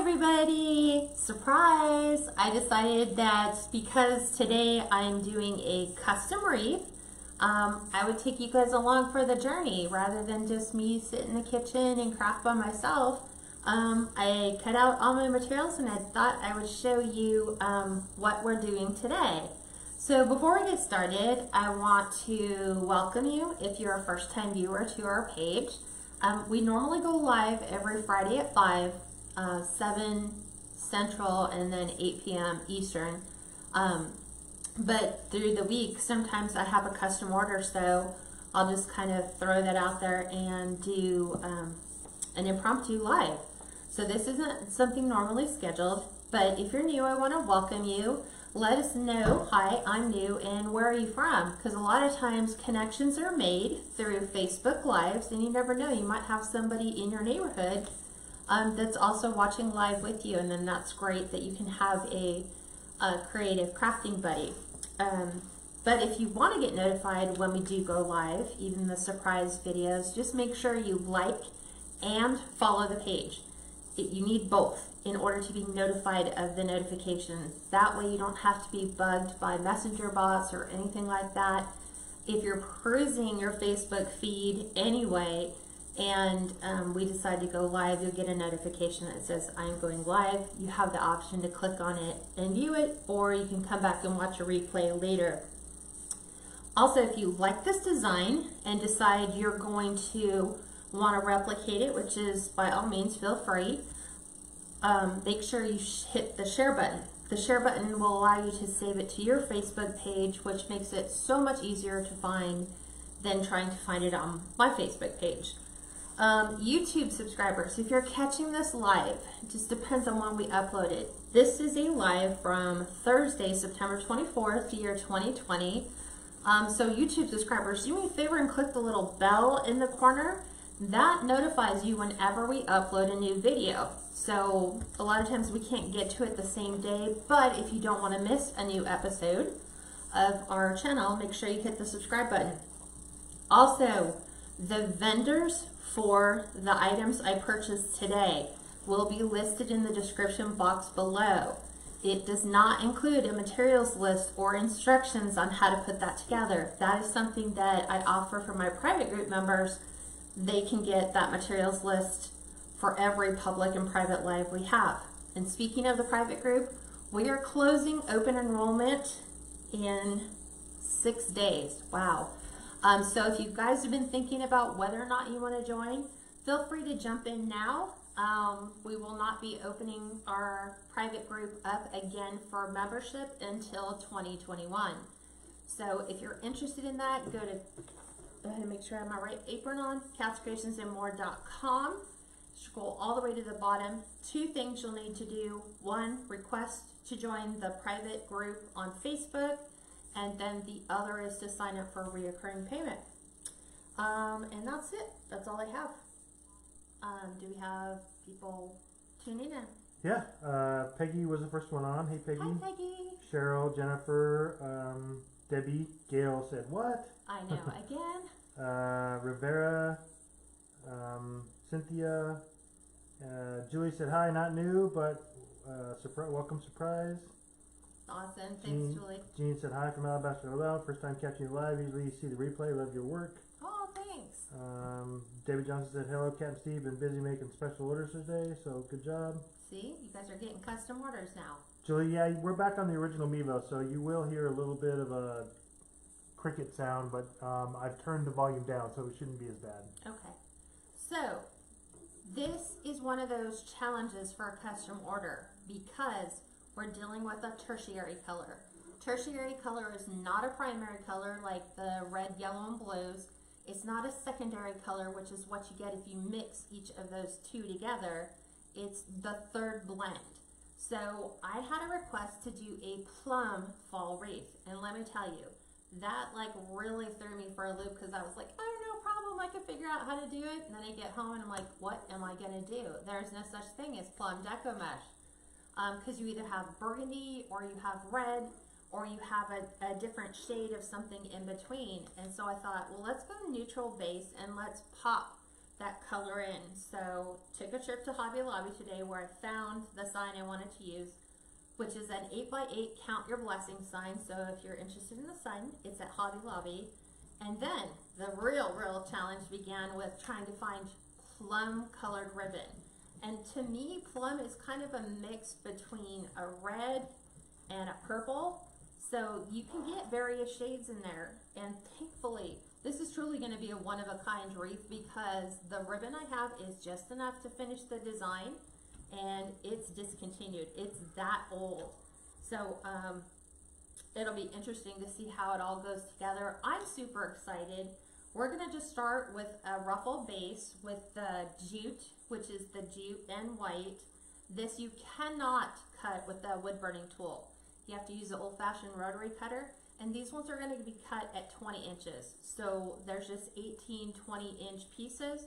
everybody! Surprise! I decided that because today I'm doing a custom wreath, I would take you guys along for the journey rather than just me sit in the kitchen and craft by myself. I cut out all my materials and I thought I would show you what we're doing today. So before we get started, I want to welcome you if you're a first-time viewer to our page. We normally go live every Friday at 5, 7 Central, and then 8 p.m. Eastern. But through the week, sometimes I have a custom order, so I'll just kind of throw that out there and do an impromptu live. So this isn't something normally scheduled, but if you're new, I want to welcome you. Let us know, hi, I'm new, and where are you from? Because a lot of times connections are made through Facebook Lives, and you never know, you might have somebody in your neighborhood that's also watching live with you, and then that's great that you can have a creative crafting buddy. But if you want to get notified when we do go live, even the surprise videos, just make sure you like and follow the page. You need both in order to be notified of the notifications. That way you don't have to be bugged by messenger bots or anything like that. If you're perusing your Facebook feed anyway and we decide to go live, you'll get a notification that says I'm going live. You have the option to click on it and view it, or you can come back and watch a replay later. Also, if you like this design and decide you're going to want to replicate it, which is by all means feel free, make sure you hit the share button. The share button will allow you to save it to your Facebook page, which makes it so much easier to find than trying to find it on my Facebook page. YouTube subscribers, if you're catching this live, it just depends on when we upload it. This is a live from Thursday, September 24th, year 2020. So YouTube subscribers, do me a favor and click the little bell in the corner. That notifies you whenever we upload a new video. So a lot of times we can't get to it the same day, but if you don't want to miss a new episode of our channel, make sure you hit the subscribe button. Also, the vendors for the items I purchased today will be listed in the description box below. It does not include a materials list or instructions on how to put that together. That is something that I offer for my private group members. They can get that materials list for every public and private live we have. And speaking of the private group, we are closing open enrollment in 6 days. Wow. So if you guys have been thinking about whether or not you want to join, feel free to jump in now. We will not be opening our private group up again for membership until 2021. So if you're interested in that, go ahead and make sure I have my right apron on, KatsCreationsNMore.com. Scroll all the way to the bottom. 2 things you'll need to do. 1, request to join the private group on Facebook, and then the other is to sign up for a reoccurring payment. And that's it. That's all I have. Do we have people tuning in? Yeah, Peggy was the first one on. Hey, Peggy. Hi, Peggy. Cheryl, Jennifer, Debbie, Gail said what? I know, again. Rivera, Cynthia, Julie said hi, not new, but welcome surprise. Awesome, thanks, Julie. Jean said hi from Alabaster Love, first time catching you live, usually you see the replay, love your work. Oh, thanks. Debbie Johnson said hello, Kat and Steve, been busy making special orders today, so good job. See, you guys are getting custom orders now. Julie, yeah, we're back on the original Mevo, so you will hear a little bit of a cricket sound, but I've turned the volume down, so it shouldn't be as bad. Okay. So, this is one of those challenges for a custom order because we're dealing with a tertiary color. Tertiary color is not a primary color like the red, yellow, and blues. It's not a secondary color, which is what you get if you mix each of those 2 together. It's the 3rd blend. So I had a request to do a Plum Fall Wreath, and let me tell you, that like really threw me for a loop because I was like, oh, no problem, I can figure out how to do it. And then I get home and I'm like, what am I gonna do? There's no such thing as plum deco mesh because you either have burgundy or you have red or you have a different shade of something in between. And so I thought, well, let's go neutral base and let's pop that color in. So took a trip to Hobby Lobby today where I found the sign I wanted to use, which is an 8x8 count your blessing sign. So if you're interested in the sign, it's at Hobby Lobby. And then the real challenge began with trying to find plum colored ribbon. And to me, plum is kind of a mix between a red and a purple. So you can get various shades in there. And thankfully, this is truly going to be a one-of-a-kind wreath because the ribbon I have is just enough to finish the design, and it's discontinued. It's that old. So it'll be interesting to see how it all goes together. I'm super excited. We're going to just start with a ruffle base with the jute, which is the jute and white. This you cannot cut with the wood burning tool. You have to use the old-fashioned rotary cutter. And these ones are going to be cut at 20 inches. So there's just 18, 20-inch pieces.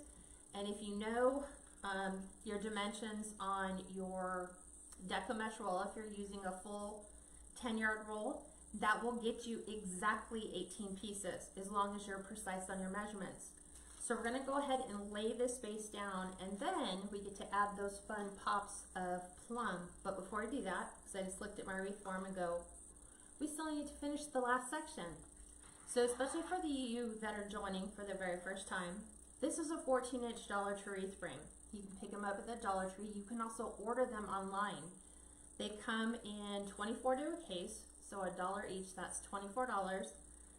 And if you know your dimensions on your Deco mesh roll, if you're using a full 10-yard roll, that will get you exactly 18 pieces as long as you're precise on your measurements. So we're going to go ahead and lay this base down, and then we get to add those fun pops of plum. But before I do that, because I just looked at my wreath form and go, we still need to finish the last section. So especially for you that are joining for the very first time, this is a 14-inch Dollar Tree wreath frame. You can pick them up at the Dollar Tree. You can also order them online. They come in 24 to a case, so $1 each, that's $24.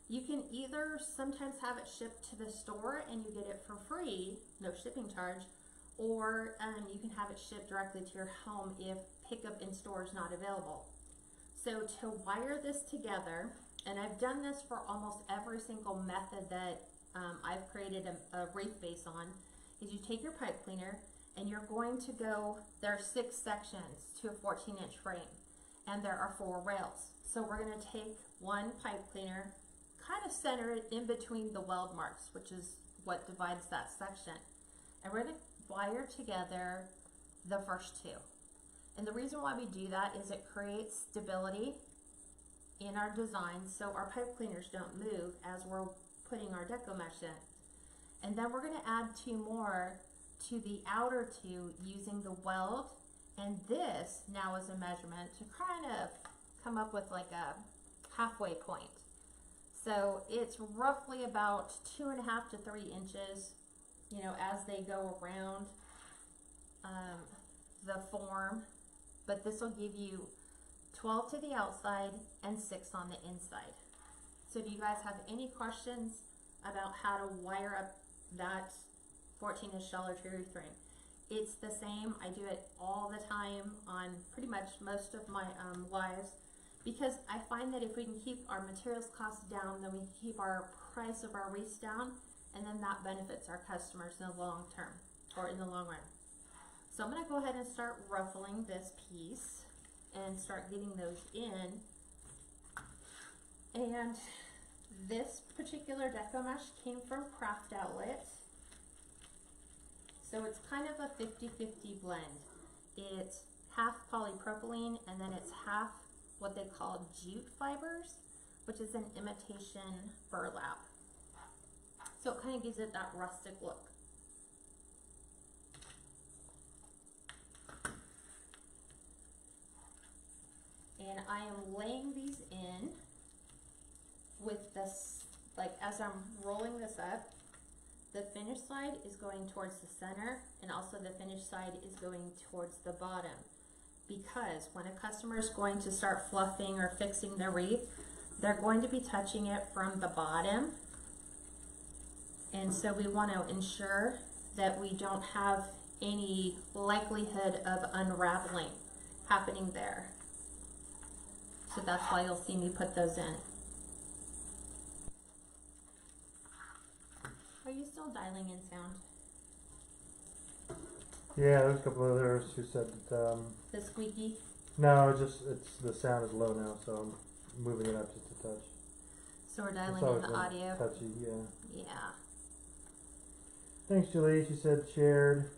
You can either sometimes have it shipped to the store and you get it for free, no shipping charge, or you can have it shipped directly to your home if pickup in store is not available. So to wire this together, and I've done this for almost every single method that I've created a wreath base on, is you take your pipe cleaner and you're going to go, there are 6 sections to a 14-inch frame, and there are 4 rails. So we're going to take one pipe cleaner, kind of center it in between the weld marks, which is what divides that section. And we're going to wire together the first 2. And the reason why we do that is it creates stability in our design so our pipe cleaners don't move as we're putting our Deco mesh in. And then we're going to add 2 more to the outer 2 using the weld. And this now is a measurement to kind of come up with like a halfway point. So it's roughly about 2.5 to 3 inches, you know, as they go around the form. But this will give you 12 to the outside and 6 on the inside. So if you guys have any questions about how to wire up that 14-inch Dollar Tree wreath frame, it's the same. I do it all the time on pretty much most of my lives, because I find that if we can keep our materials costs down, then we can keep our price of our wreaths down, and then that benefits our customers in the long term, or in the long run. So I'm going to go ahead and start ruffling this piece and start getting those in. And this particular Deco mesh came from Craft Outlet. So it's kind of a 50-50 blend. It's half polypropylene and then it's half what they call jute fibers, which is an imitation burlap. So it kind of gives it that rustic look. And I am laying these in with this, like as I'm rolling this up, the finished side is going towards the center, and also the finished side is going towards the bottom. Because when a customer is going to start fluffing or fixing their wreath, they're going to be touching it from the bottom. And so we want to ensure that we don't have any likelihood of unraveling happening there. So that's why you'll see me put those in. Are you still dialing in sound? Yeah, there's a couple of others who said that. The squeaky? No, it's the sound is low now, so I'm moving it up just a touch. So we're dialing in the audio. Touchy, yeah. Yeah. Thanks, Julie. She said shared.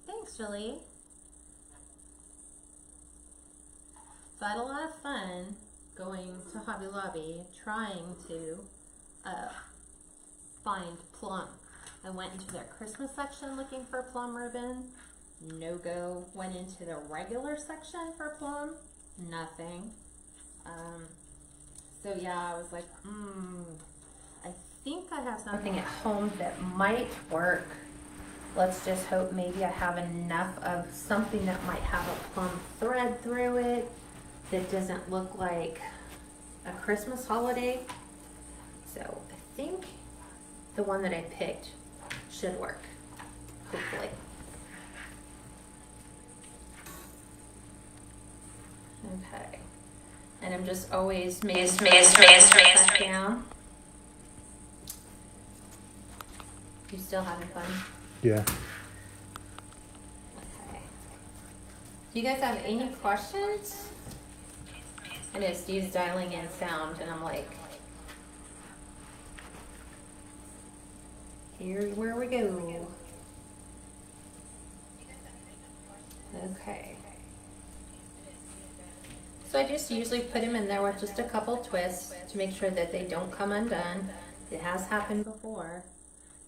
Thanks, Julie. So I had a lot of fun going to Hobby Lobby trying to find plum. I went into their Christmas section looking for plum ribbon. No go. Went into the regular section for plum. Nothing. So yeah, I was like, I think I have something at home that might work. Let's just hope maybe I have enough of something that might have a plum thread through it that doesn't look like a Christmas holiday. So I think the one that I picked should work, hopefully. Okay. And I'm just always making back down. You still having fun? Yeah. Okay. Do you guys have any questions? I know Steve's dialing in sound, and I'm like, here's where we go. Okay. So I just usually put them in there with just a couple twists to make sure that they don't come undone. It has happened before,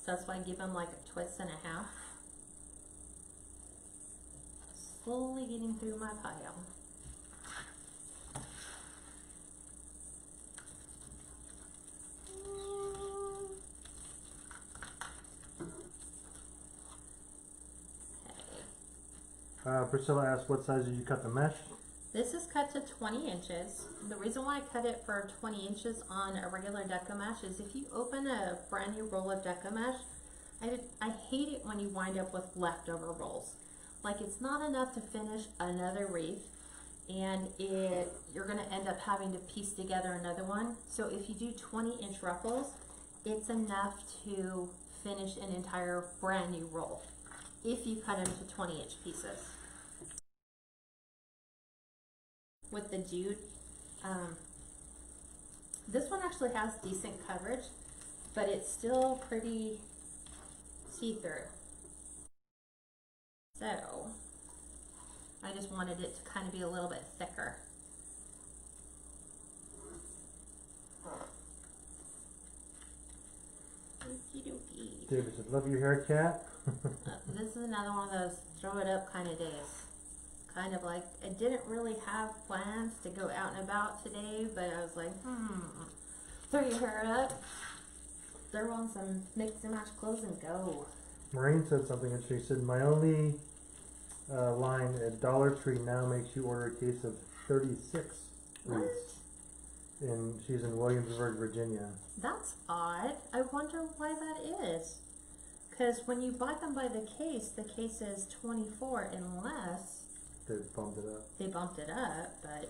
so that's why I give them like a twist and a half. Slowly getting through my pile. Priscilla asked, what size did you cut the mesh? This is cut to 20 inches. The reason why I cut it for 20 inches on a regular Deco mesh is if you open a brand new roll of Deco mesh, I hate it when you wind up with leftover rolls. Like, it's not enough to finish another wreath, and you're gonna end up having to piece together another one. So if you do 20-inch ruffles, it's enough to finish an entire brand new roll if you cut them to 20-inch pieces. With the jute, this one actually has decent coverage, but it's still pretty see-through. So I just wanted it to kind of be a little bit thicker. Okie dokie. David said, love your hair, Cat. This is another one of those throw it up kind of days. Kind of like, I didn't really have plans to go out and about today, but I was like, throw your hair up, throw on some mix and match clothes and go. Maureen said something interesting. She said, my only line at Dollar Tree now makes you order a case of 36 wreaths. And she's in Williamsburg, Virginia. That's odd. I wonder why that is. Because when you buy them by the case is 24 unless they bumped it up. They bumped it up, but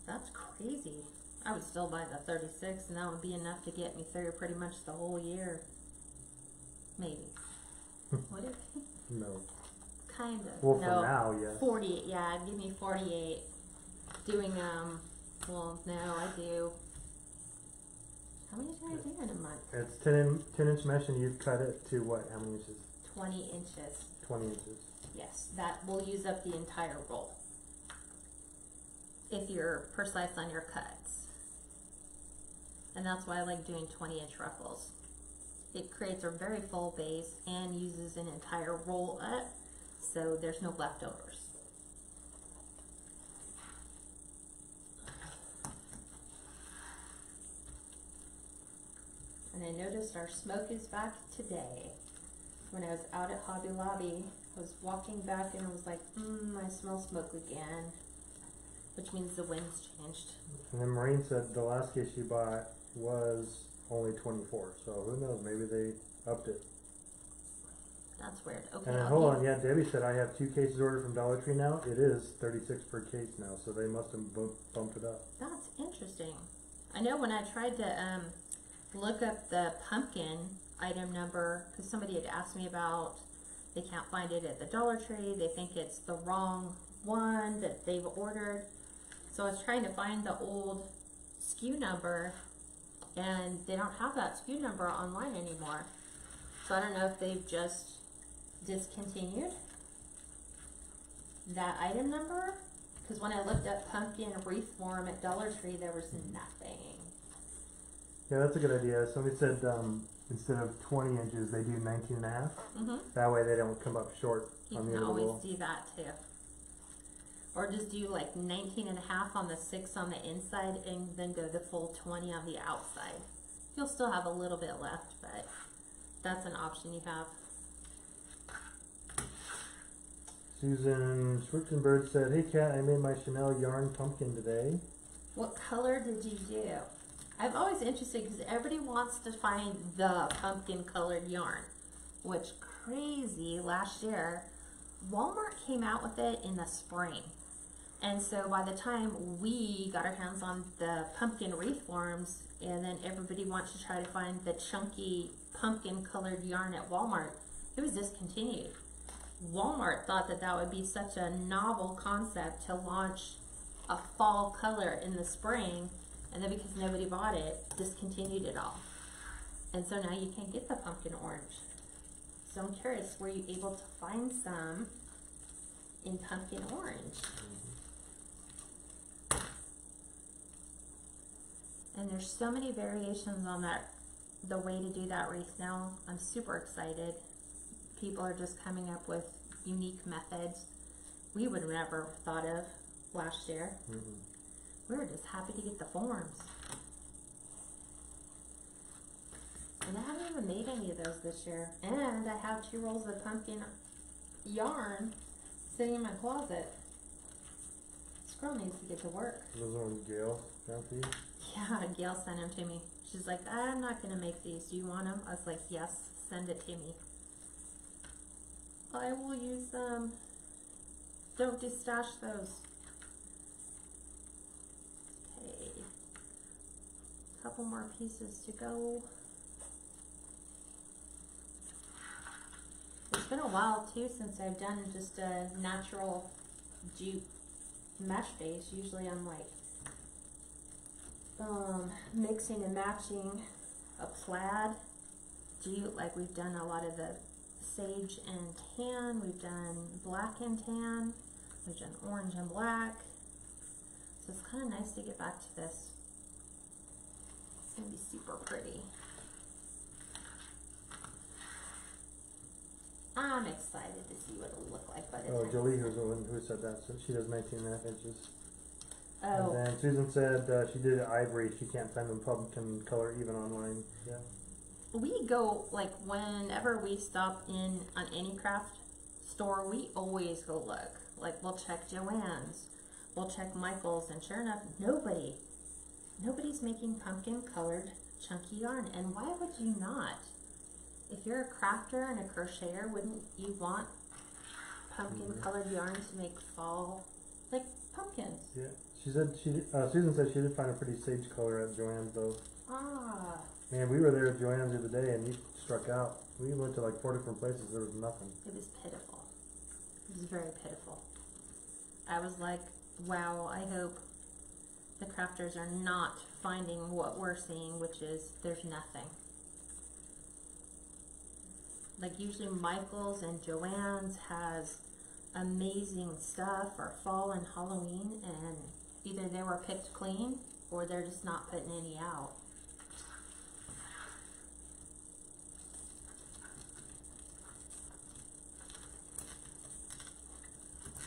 that's crazy. I would still buy the 36 and that would be enough to get me through pretty much the whole year. Maybe. Would it be? No. Kind of. Well, no, for now, yes. 48, yeah, give me 48. Doing, well, no, I do. How many do I do in a month? It's 10-inch mesh, and you've cut it to what? How many inches? 20 inches. 20 inches. Yes, that will use up the entire roll if you're precise on your cuts. And that's why I like doing 20-inch ruffles. It creates a very full base and uses an entire roll up, so there's no leftovers. And I noticed our smoke is back today. When I was out at Hobby Lobby, I was walking back and I was like, I smell smoke again, which means the wind's changed. And then Maureen said the last case you bought was only 24, so who knows, maybe they upped it. That's weird. Okay. And then, hold on, yeah, Debbie said I have 2 cases ordered from Dollar Tree now. It is 36 per case now, so they must have bumped it up. That's interesting. I know when I tried to look up the pumpkin item number, because somebody had asked me about, they can't find it at the Dollar Tree, they think it's the wrong one that they've ordered. So I was trying to find the old SKU number, and they don't have that SKU number online anymore. So I don't know if they've just discontinued that item number, because when I looked up pumpkin wreath form at Dollar Tree, there was nothing. Yeah, that's a good idea. Somebody said instead of 20 inches, they do 19 and a half. Mm-hmm. That way they don't come up short You on the can end of the always roll. do that too. Or just do like 19 and a half on the 6 on the inside and then go the full 20 on the outside. You'll still have a little bit left, but that's an option you have. Susan Schwarzenberg said, "Hey Kat, I made my Chanel yarn pumpkin today." What color did you do? I'm always interested because everybody wants to find the pumpkin colored yarn, which crazy last year, Walmart came out with it in the spring. And so by the time we got our hands on the pumpkin wreath forms, and then everybody wants to try to find the chunky pumpkin colored yarn at Walmart, it was discontinued. Walmart thought that that would be such a novel concept to launch a fall color in the spring, and then because nobody bought it, discontinued it all. And so now you can't get the pumpkin orange. So I'm curious, were you able to find some in pumpkin orange? And there's so many variations on that, the way to do that wreath now. I'm super excited. People are just coming up with unique methods we would have never thought of last year. We were just happy to get the forms. And I haven't even made any of those this year. And I have 2 rolls of pumpkin yarn sitting in my closet. This girl needs to get to work. Those ones Gail found for you? Yeah, Gail sent them to me. She's like, I'm not going to make these. Do you want them? I was like, yes, send it to me. I will use them. Don't stash those. Okay. Couple more pieces to go. It's been a while too since I've done just a natural jute mesh base. Usually I'm like mixing and matching a plaid jute, like we've done a lot of the sage and tan, we've done black and tan, we've done orange and black. So it's kind of nice to get back to this. It's gonna be super pretty. I'm excited to see what it'll look like by the time. Jolie was the one who said that, so she does 19 and a half inches. Oh. And then Susan said she did ivory. She can't find the pumpkin color even online. Yeah. We go, like, whenever we stop in on any craft store, we always go look. Like, we'll check Joann's, we'll check Michael's, and sure enough, nobody's making pumpkin colored chunky yarn. And why would you not? If you're a crafter and a crocheter, wouldn't you want pumpkin colored yarn to make fall, like, pumpkins? Yeah. She said Susan said she did find a pretty sage color at Joann's though. Ah. Man, we were there at Joann's the other day and you struck out. We went to like 4 different places. There was nothing. It was pitiful. It was very pitiful. I was like, wow, I hope the crafters are not finding what we're seeing, which is there's nothing. Like usually Michael's and Joann's has amazing stuff for fall and Halloween, and either they were picked clean or they're just not putting any out.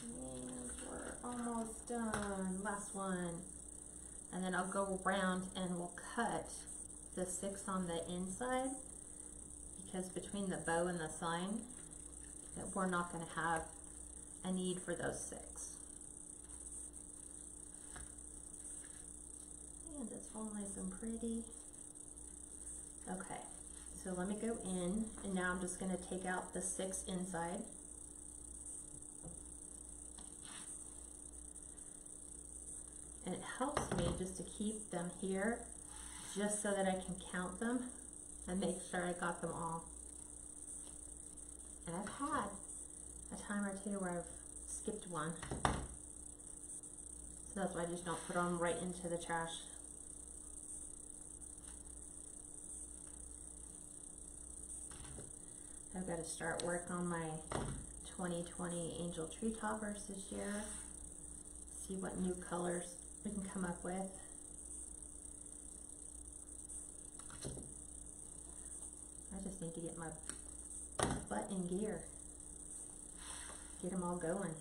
And we're almost done. Last one. And then I'll go around and we'll cut the 6 on the inside, because between the bow and the sign, that we're not going to have a need for those 6. And it's all nice and pretty. Okay, so let me go in, and now I'm just going to take out the 6 inside. And it helps me just to keep them here, just so that I can count them and make sure I got them all. And I've had a time or two where I've skipped one. So that's why I just don't put them right into the trash. I've got to start work on my 2020 Angel Tree Toppers this year. See what new colors we can come up with. just need to get my butt in gear. Get them all going.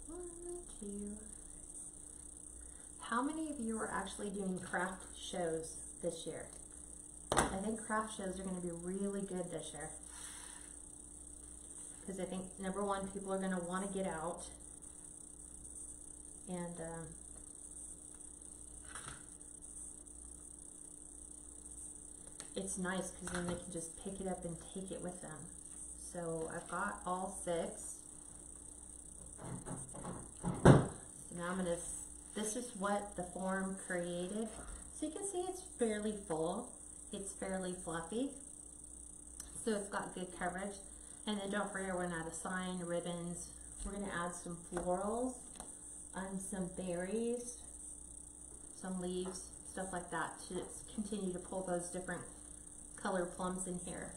1, 2. How many of you are actually doing craft shows this year? I think craft shows are going to be really good this year. Because I think, number one, people are going to want to get out. And it's nice because then they can just pick it up and take it with them. So I've got all 6. So now I'm gonna, this is what the form created. So you can see it's fairly full. It's fairly fluffy. So it's got good coverage. And then don't forget, we're gonna add a sign, ribbons. We're gonna add some florals, some berries, some leaves, stuff like that to continue to pull those different color plums in here.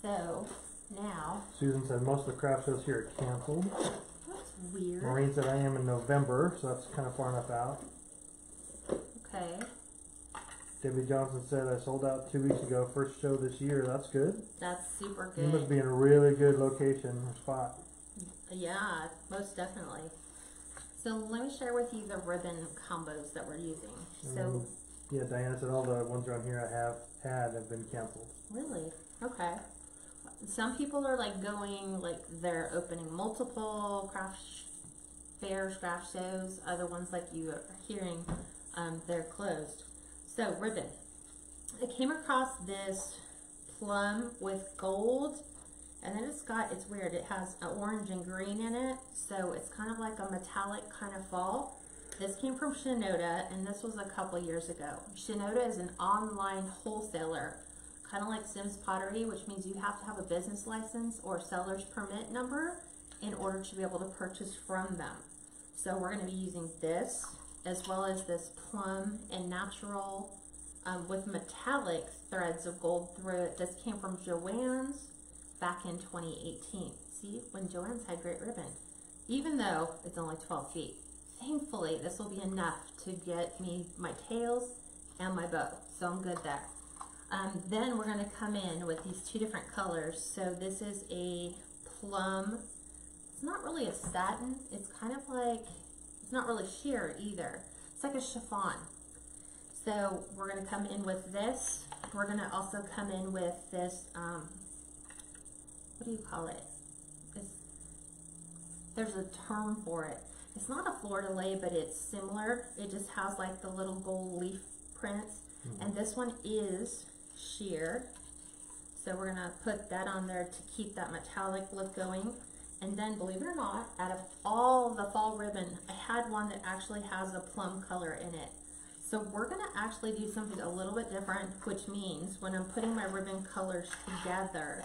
So now, Susan said most of the craft shows here are canceled. that's weird. Maureen said I am in November, so that's kind of far enough out. Okay, Debbie Johnson said I sold out 2 weeks ago. First show this year. That's good. that's super You must good. be in a really good location or spot. Yeah, most definitely. So let me share with you the ribbon combos that we're using. So, Yeah, Diana said all the ones around here I have been canceled. really? Okay. Some people are like going, like they're opening multiple craft fairs, craft shows. Other ones, like you are hearing, they're closed. So ribbon. I came across this plum with gold, and then it's weird. It has an orange and green in it, so it's kind of like a metallic kind of fall. This came from Shinoda, and this was a couple years ago. Shinoda is an online wholesaler, kind of like Sims Pottery, which means you have to have a business license or seller's permit number in order to be able to purchase from them. So we're going to be using this, as well as this plum and natural with metallic threads of gold through it. This came from Joann's back in 2018. See, when Joann's had great ribbon, even though it's only 12 feet. Thankfully, this will be enough to get me my tails and my bow, so I'm good there. Then we're going to come in with these 2 different colors. So this is a plum. It's not really a satin. It's kind of like, it's not really sheer either. It's like a chiffon. So we're going to come in with this. We're going to also come in with this, what do you call it? There's a term for it. It's not a fleur-de-lis, but it's similar. It just has like the little gold leaf prints. And this one is sheer. So we're gonna put that on there to keep that metallic look going. And then, believe it or not, out of all the fall ribbon, I had one that actually has a plum color in it. So we're gonna actually do something a little bit different, which means when I'm putting my ribbon colors together,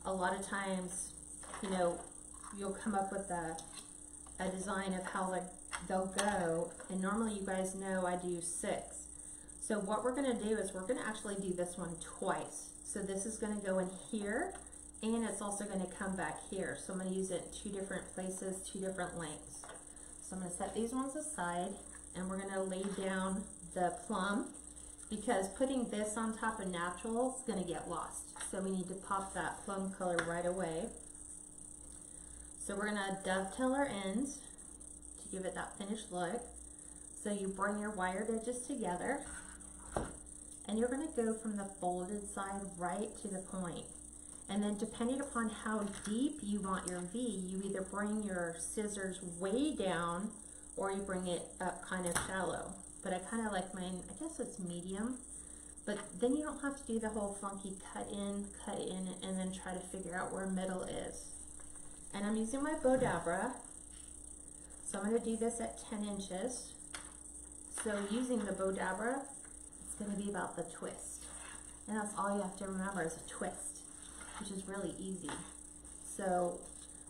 a lot of times, you know, you'll come up with a design of how they'll go, and normally you guys know I do 6. So what we're going to do is we're going to actually do this one twice. So this is going to go in here, and it's also going to come back here. So I'm going to use it in 2 different places, 2 different lengths. So I'm going to set these ones aside, and we're going to lay down the plum, because putting this on top of natural is going to get lost. So we need to pop that plum color right away. So we're going to dovetail our ends to give it that finished look. So you bring your wired edges together, and you're going to go from the folded side right to the point. And then depending upon how deep you want your V, you either bring your scissors way down or you bring it up kind of shallow. But I kind of like mine, I guess it's medium. But then you don't have to do the whole funky cut in, and then try to figure out where middle is. And I'm using my Bodabra. So I'm going to do this at 10 inches. So using the Bodabra, it's going to be about the twist. And that's all you have to remember is a twist, which is really easy. So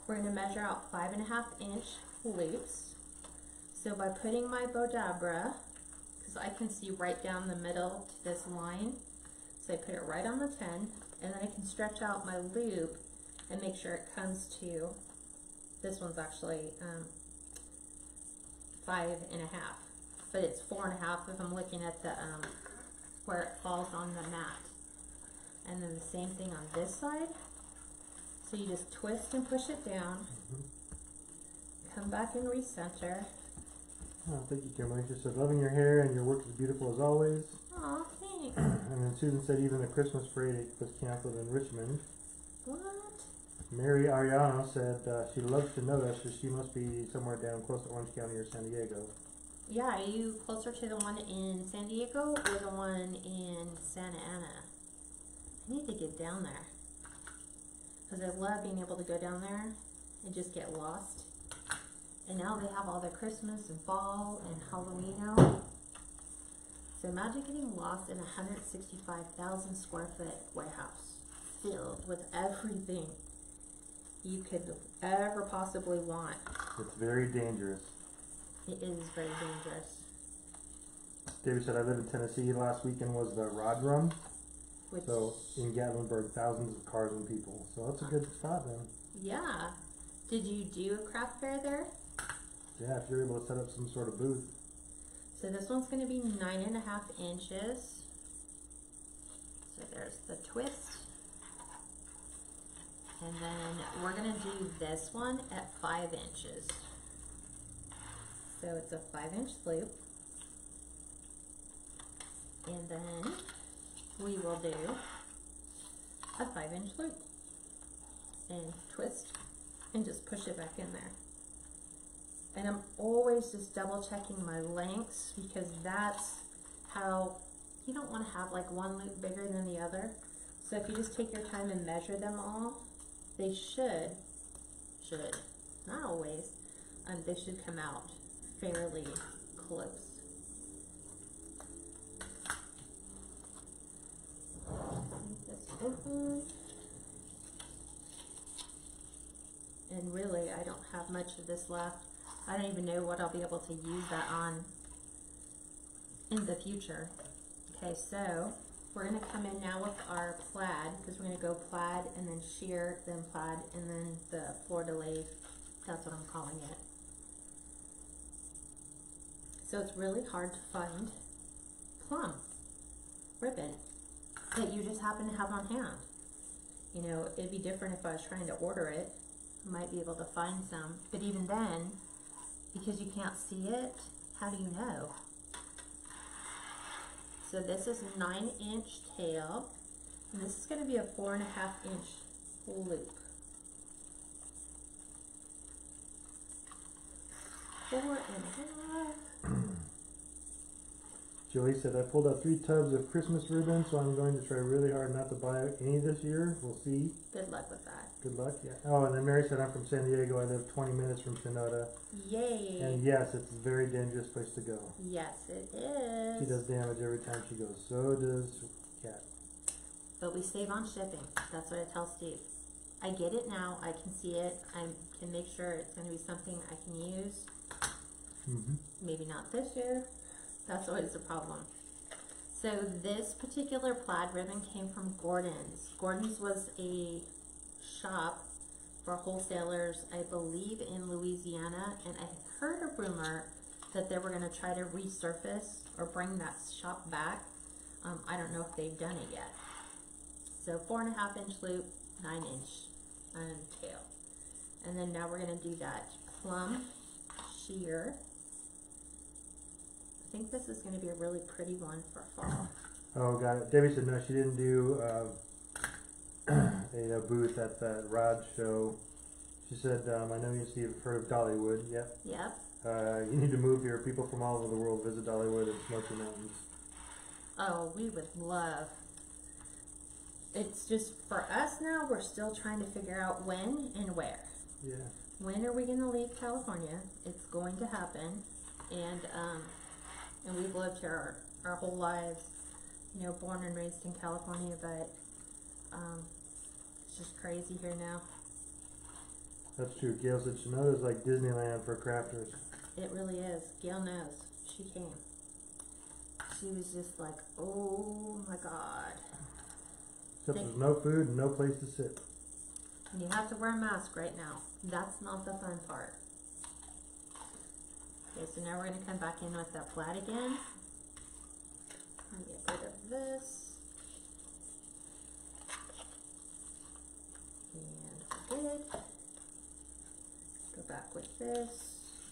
we're going to measure out 5.5 inch loops. So by putting my Bodabra, because I can see right down the middle to this line, so I put it right on the 10, and then I can stretch out my loop and make sure it comes to, this one's actually 5.5, but it's 4.5 if I'm looking at the where it falls on the mat. And then the same thing on this side. So you just twist and push it down. Come back and recenter. Oh, thank you, Kimberly. She said, loving your hair and your work is beautiful as always. Aw, thanks. And then Susan said even the Christmas parade was canceled in Richmond. What? Mary Ariano said she loves to know this, so she must be somewhere down close to Orange County or San Diego. Yeah, are you closer to the one in San Diego or the one in Santa Ana? I need to get down there. Because I love being able to go down there and just get lost. And now they have all their Christmas and fall and Halloween out. So imagine getting lost in a 165,000 square foot warehouse filled with everything you could ever possibly want. It's very dangerous. It is very dangerous. David said, I lived in Tennessee. Last weekend was the Rod Run. Which, So in Gatlinburg, thousands of cars and people. So that's a good spot then. yeah. Did you do a craft fair there? Yeah, if you're able to set up some sort of booth. So this one's going to be 9.5 inches. So there's the twist. And then we're going to do this one at 5 inches. So it's a 5-inch loop. And then we will do a 5-inch loop. And twist and just push it back in there. And I'm always just double checking my lengths because that's how you don't want to have like one loop bigger than the other. So if you just take your time and measure them all, they should, not always, they should come out fairly close. This open. And really, I don't have much of this left. I don't even know what I'll be able to use that on in the future. Okay, so we're going to come in now with our plaid because we're going to go plaid and then sheer, then plaid, and then the fleur-de-lis. That's what I'm calling it. So it's really hard to find plum ribbon that you just happen to have on hand. You know, it'd be different if I was trying to order it. I might be able to find some, but even then, because you can't see it, how do you know? So this is 9-inch tail, and this is going to be a 4.5-inch loop. 4.5. Joey said, I pulled out 3 tubs of Christmas ribbon, so I'm going to try really hard not to buy any this year. We'll see. Good luck with that. Good luck, yeah. Oh, and then Mary said, I'm from San Diego. I live 20 minutes from Sonota. Yay. And yes, it's a very dangerous place to go. Yes, it is. She does damage every time she goes. So does Kat. But we save on shipping. That's what I tell Steve. I get it now. I can see it. I can make sure it's going to be something I can use. Maybe not this year. That's always the problem. So this particular plaid ribbon came from Gordon's. Gordon's was a shop for wholesalers, I believe, in Louisiana, and I heard a rumor that they were going to try to resurface or bring that shop back. I don't know if they've done it yet. So 4.5-inch loop, 9-inch tail. And then now we're going to do that plum sheer. I think this is going to be a really pretty one for fall. Oh, got it. Debbie said no, she didn't do a booth at the Rod show. She said, I know you've heard of Dollywood. Yep. Yep. You need to move here. People from all over the world visit Dollywood and Smoky Mountains. Oh, we would love. It's just for us now, we're still trying to figure out when and where. Yeah. When are we going to leave California? It's going to happen. And we've lived here our whole lives, you know, born and raised in California, but it's just crazy here now. That's true. Gail said Sonota's like Disneyland for crafters. It really is. Gail knows. She came. She was just like, oh my God. Except there's no food and no place to sit. And you have to wear a mask right now. That's not the fun part. Okay, so now we're going to come back in with that plaid again. Get rid of this. And we're good. Go back with this.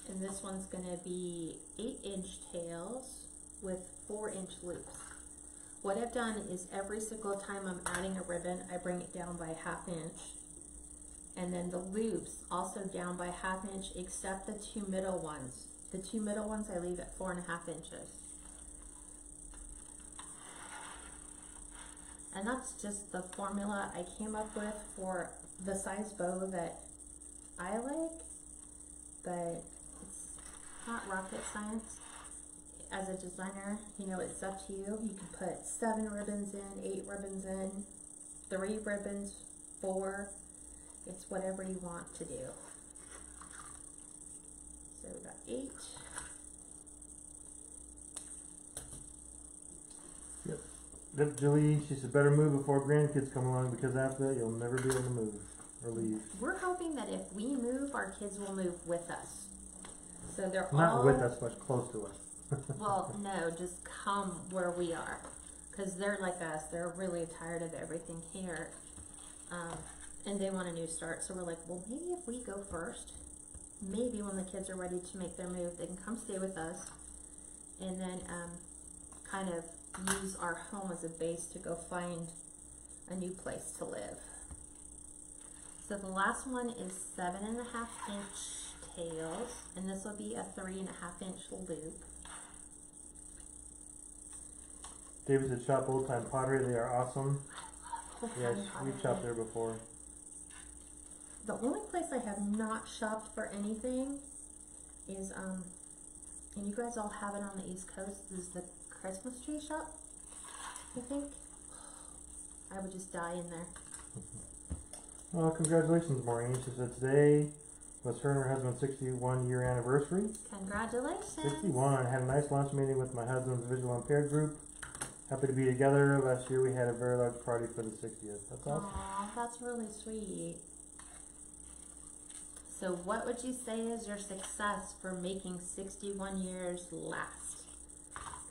And this one's gonna be 8-inch tails with 4-inch loops. What I've done is every single time I'm adding a ribbon, I bring it down by 1/2 inch. And then the loops also down by 1/2 inch, except the 2 middle ones. The 2 middle ones I leave at 4.5 inches. And that's just the formula I came up with for the size bow that I like, but it's not rocket science. As a designer, you know, it's up to you. You can put 7 ribbons in, 8 ribbons in, 3 ribbons, 4. It's whatever you want to do. So we got 8. Yep, Julie, she said better move before grandkids come along, because after that you'll never be able to move or leave. We're hoping that if we move, our kids will move with us. So they're not all... with us, but close to us. Well, no, just come where we are. Because they're like us. They're really tired of everything here. And they want a new start. So we're like, well, maybe if we go first, maybe when the kids are ready to make their move, they can come stay with us. And then kind of use our home as a base to go find a new place to live. So the last one is 7.5-inch tails. And this will be a 3.5-inch loop. David said shop Old Time Pottery, they are awesome. Yes, we've shopped there before. The only place I have not shopped for anything is, and you guys all have it on the East Coast, is the Christmas tree shop, I think. I would just die in there. Well, congratulations, Maureen. She said today was her and her husband's 61-year anniversary. Congratulations. 61. I had a nice lunch meeting with my husband's visual impaired group. Happy to be together. Last year we had a very large party for the 60th. That's awesome. Aw, that's really sweet. So what would you say is your success for making 61 years last?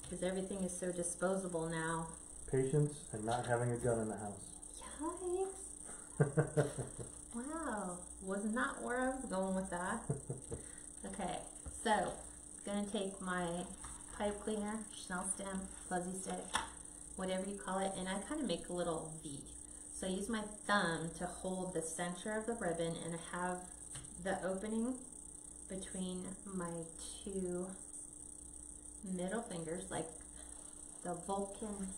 Because everything is so disposable now. Patience and not having a gun in the house. Yikes. Wow. Was not where I was going with that. Okay, so gonna take my pipe cleaner, Chanel stem, fuzzy stick, whatever you call it, and I kind of make a little V. So I use my thumb to hold the center of the ribbon, and I have the opening between my 2 middle fingers, like the Vulcan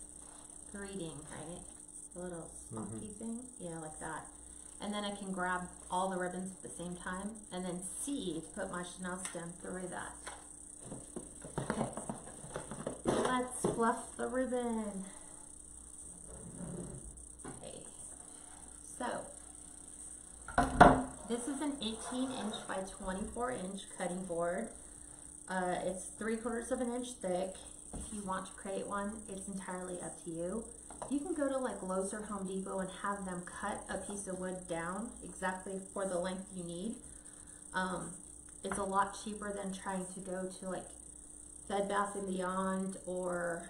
greeting, right? The little spunky thing, yeah, like that. And then I can grab all the ribbons at the same time, and then C to put my Chanel stem through that. Okay. Let's fluff the ribbon. Okay, so this is an 18-inch by 24-inch cutting board. It's 3/4 inch thick. If you want to create one, it's entirely up to you. You can go to like Lowe's or Home Depot and have them cut a piece of wood down exactly for the length you need. It's a lot cheaper than trying to go to like Bed Bath & Beyond or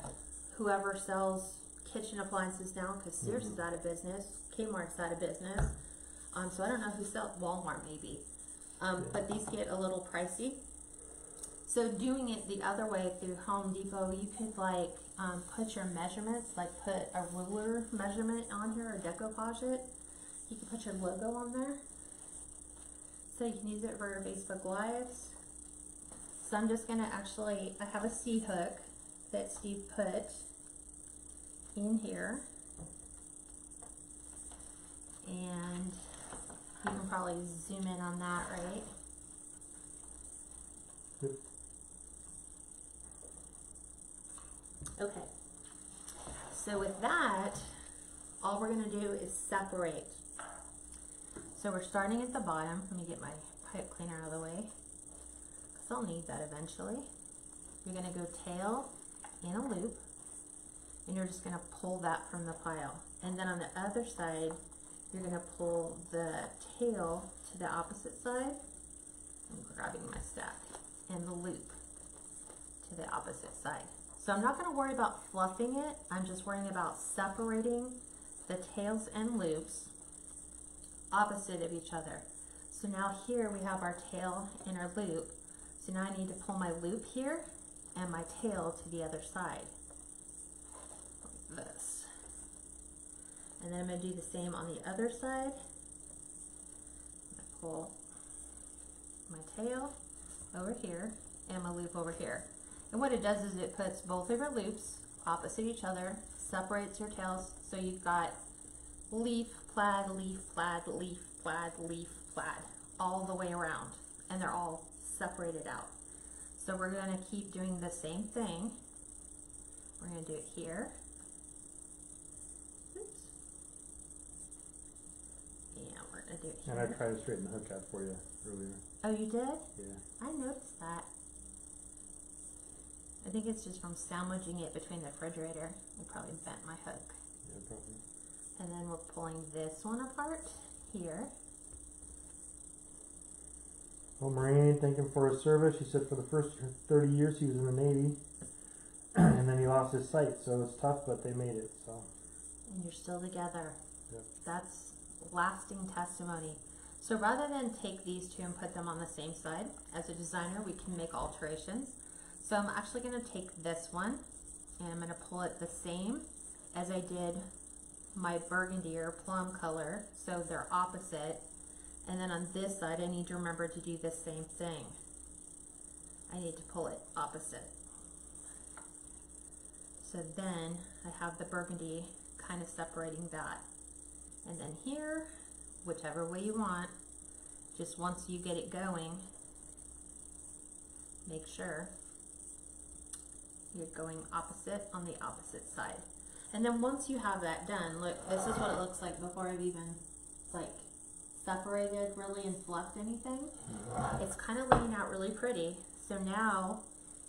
whoever sells kitchen appliances now, because Sears is out of business, Kmart's out of business. So I don't know who sells, Walmart maybe. But these get a little pricey. So doing it the other way through Home Depot, you could like put your measurements, like put a ruler measurement on here or decoupage it. You can put your logo on there. So you can use it for your Facebook Lives. So I'm just gonna actually, I have a C-hook that Steve put in here. And you can probably zoom in on that, right? Yep. Okay, so with that, all we're going to do is separate. So we're starting at the bottom. Let me get my pipe cleaner out of the way, because I'll need that eventually. You're going to go tail in a loop, and you're just going to pull that from the pile. And then on the other side, you're going to pull the tail to the opposite side. I'm grabbing my stack, and the loop to the opposite side. So I'm not going to worry about fluffing it. I'm just worrying about separating the tails and loops opposite of each other. So now here we have our tail and our loop. So now I need to pull my loop here and my tail to the other side, like this. And then I'm going to do the same on the other side. I'm going to pull my tail over here and my loop over here. And what it does is it puts both of your loops opposite each other, separates your tails, so you've got leaf, plaid, leaf, plaid, leaf, plaid, leaf, plaid, all the way around, and they're all separated out. So we're going to keep doing the same thing. We're going to do it here. Oops. And we're going to do it here. And I tried to straighten the hook out for you earlier. Oh, you did? Yeah. I noticed that. I think it's just from sandwiching it between the refrigerator. I probably bent my hook. Yeah, probably. And then we're pulling this one apart here. Well, Marine, thank him for his service. She said for the first 30 years he was in the Navy, and then he lost his sight, so it was tough, but they made it. So. And you're still together. Yep. That's lasting testimony. So rather than take these two and put them on the same side, as a designer, we can make alterations. So I'm actually going to take this one, and I'm going to pull it the same as I did my burgundy or plum color, so they're opposite. And then on this side, I need to remember to do the same thing. I need to pull it opposite. So then I have the burgundy kind of separating that. And then here, whichever way you want, just once you get it going, make sure you're going opposite on the opposite side. And then once you have that done, look, this is what it looks like before I've even like separated really and fluffed anything. It's kind of laying out really pretty. So now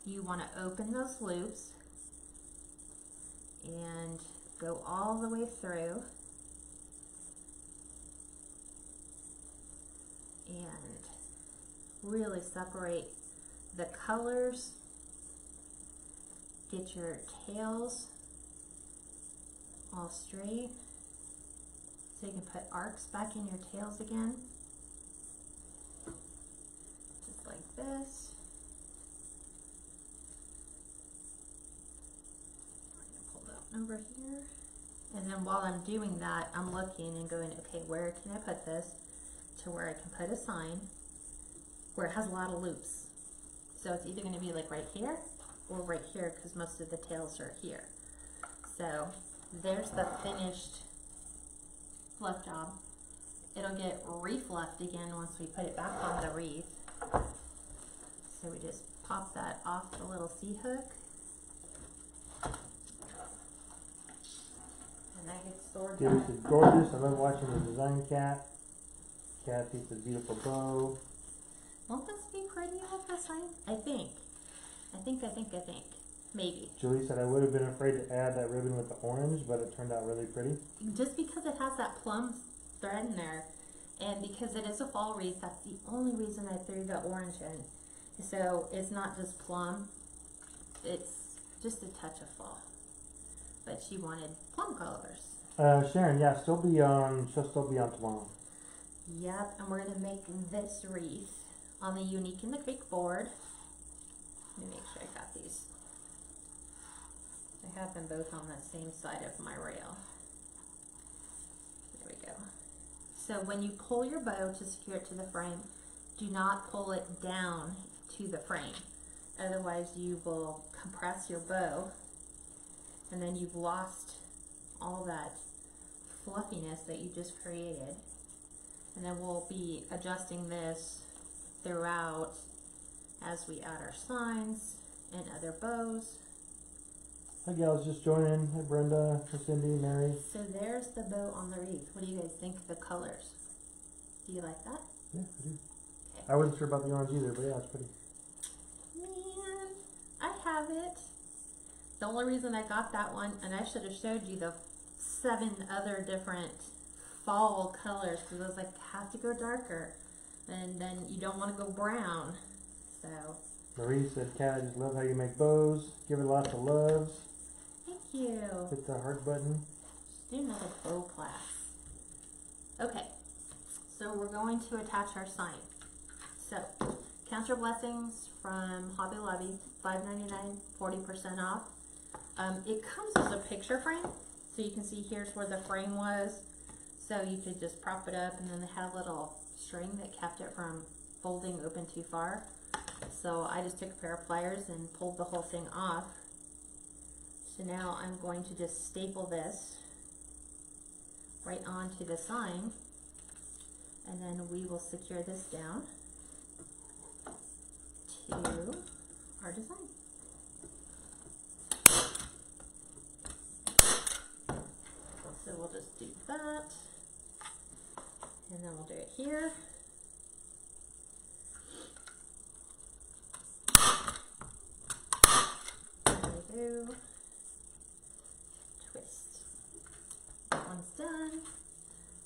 you want to open those loops and go all the way through and really separate the colors. Get your tails all straight so you can put arcs back in your tails again, just like this. I'm going to pull that one over here, and then while I'm doing that, I'm looking and going, okay, where can I put this to where I can put a sign where it has a lot of loops. So it's either going to be like right here or right here, because most of the tails are here. So there's the finished fluff job. It'll get refluffed again once we put it back on the wreath. So we just pop that off the little C-hook. And that gets stored This down. is gorgeous. I love watching the design cat. Cat piece of beautiful bow. Won't this be pretty with the sign? I think. Maybe. Julie said I would have been afraid to add that ribbon with the orange, but it turned out really pretty. Just because it has that plum thread in there, and because it is a fall wreath, that's the only reason I threw the orange in. So it's not just plum, it's just a touch of fall. But she wanted plum colors. Sharon, yeah, she'll still be on tomorrow. Yep, and we're gonna make this wreath on the Unique in the Creek board. Let me make sure I got these. I have them both on the same side of my rail. There we go. So when you pull your bow to secure it to the frame, do not pull it down to the frame. Otherwise you will compress your bow and then you've lost all that fluffiness that you just created. And then we'll be adjusting this throughout as we add our signs and other bows. Hi gals, just joining. Hi Brenda, hi Cindy, Mary. So there's the bow on the wreath. What do you guys think of the colors? Do you like that? Yeah, I do. I wasn't sure about the orange either, but yeah, it's pretty. Man, I have it. The only reason I got that one, and I should have showed you the 7 other different fall colors, because I was like, have to go darker, and then you don't want to go brown. So Marie said, Kat, I just love how you make bows. Give it lots of loves. Thank you. Hit the heart button. Just do another bow class. Okay, so we're going to attach our sign. So, count your blessings from Hobby Lobby, $5.99, 40% off. It comes as a picture frame, so you can see here's where the frame was. So you could just prop it up, and then they had a little string that kept it from folding open too far. So I just took a pair of pliers and pulled the whole thing off. So now I'm going to just staple this right onto the sign, and then we will secure this down to our design. So we'll just do that, and then we'll do it here. There we go. Twist. That one's done.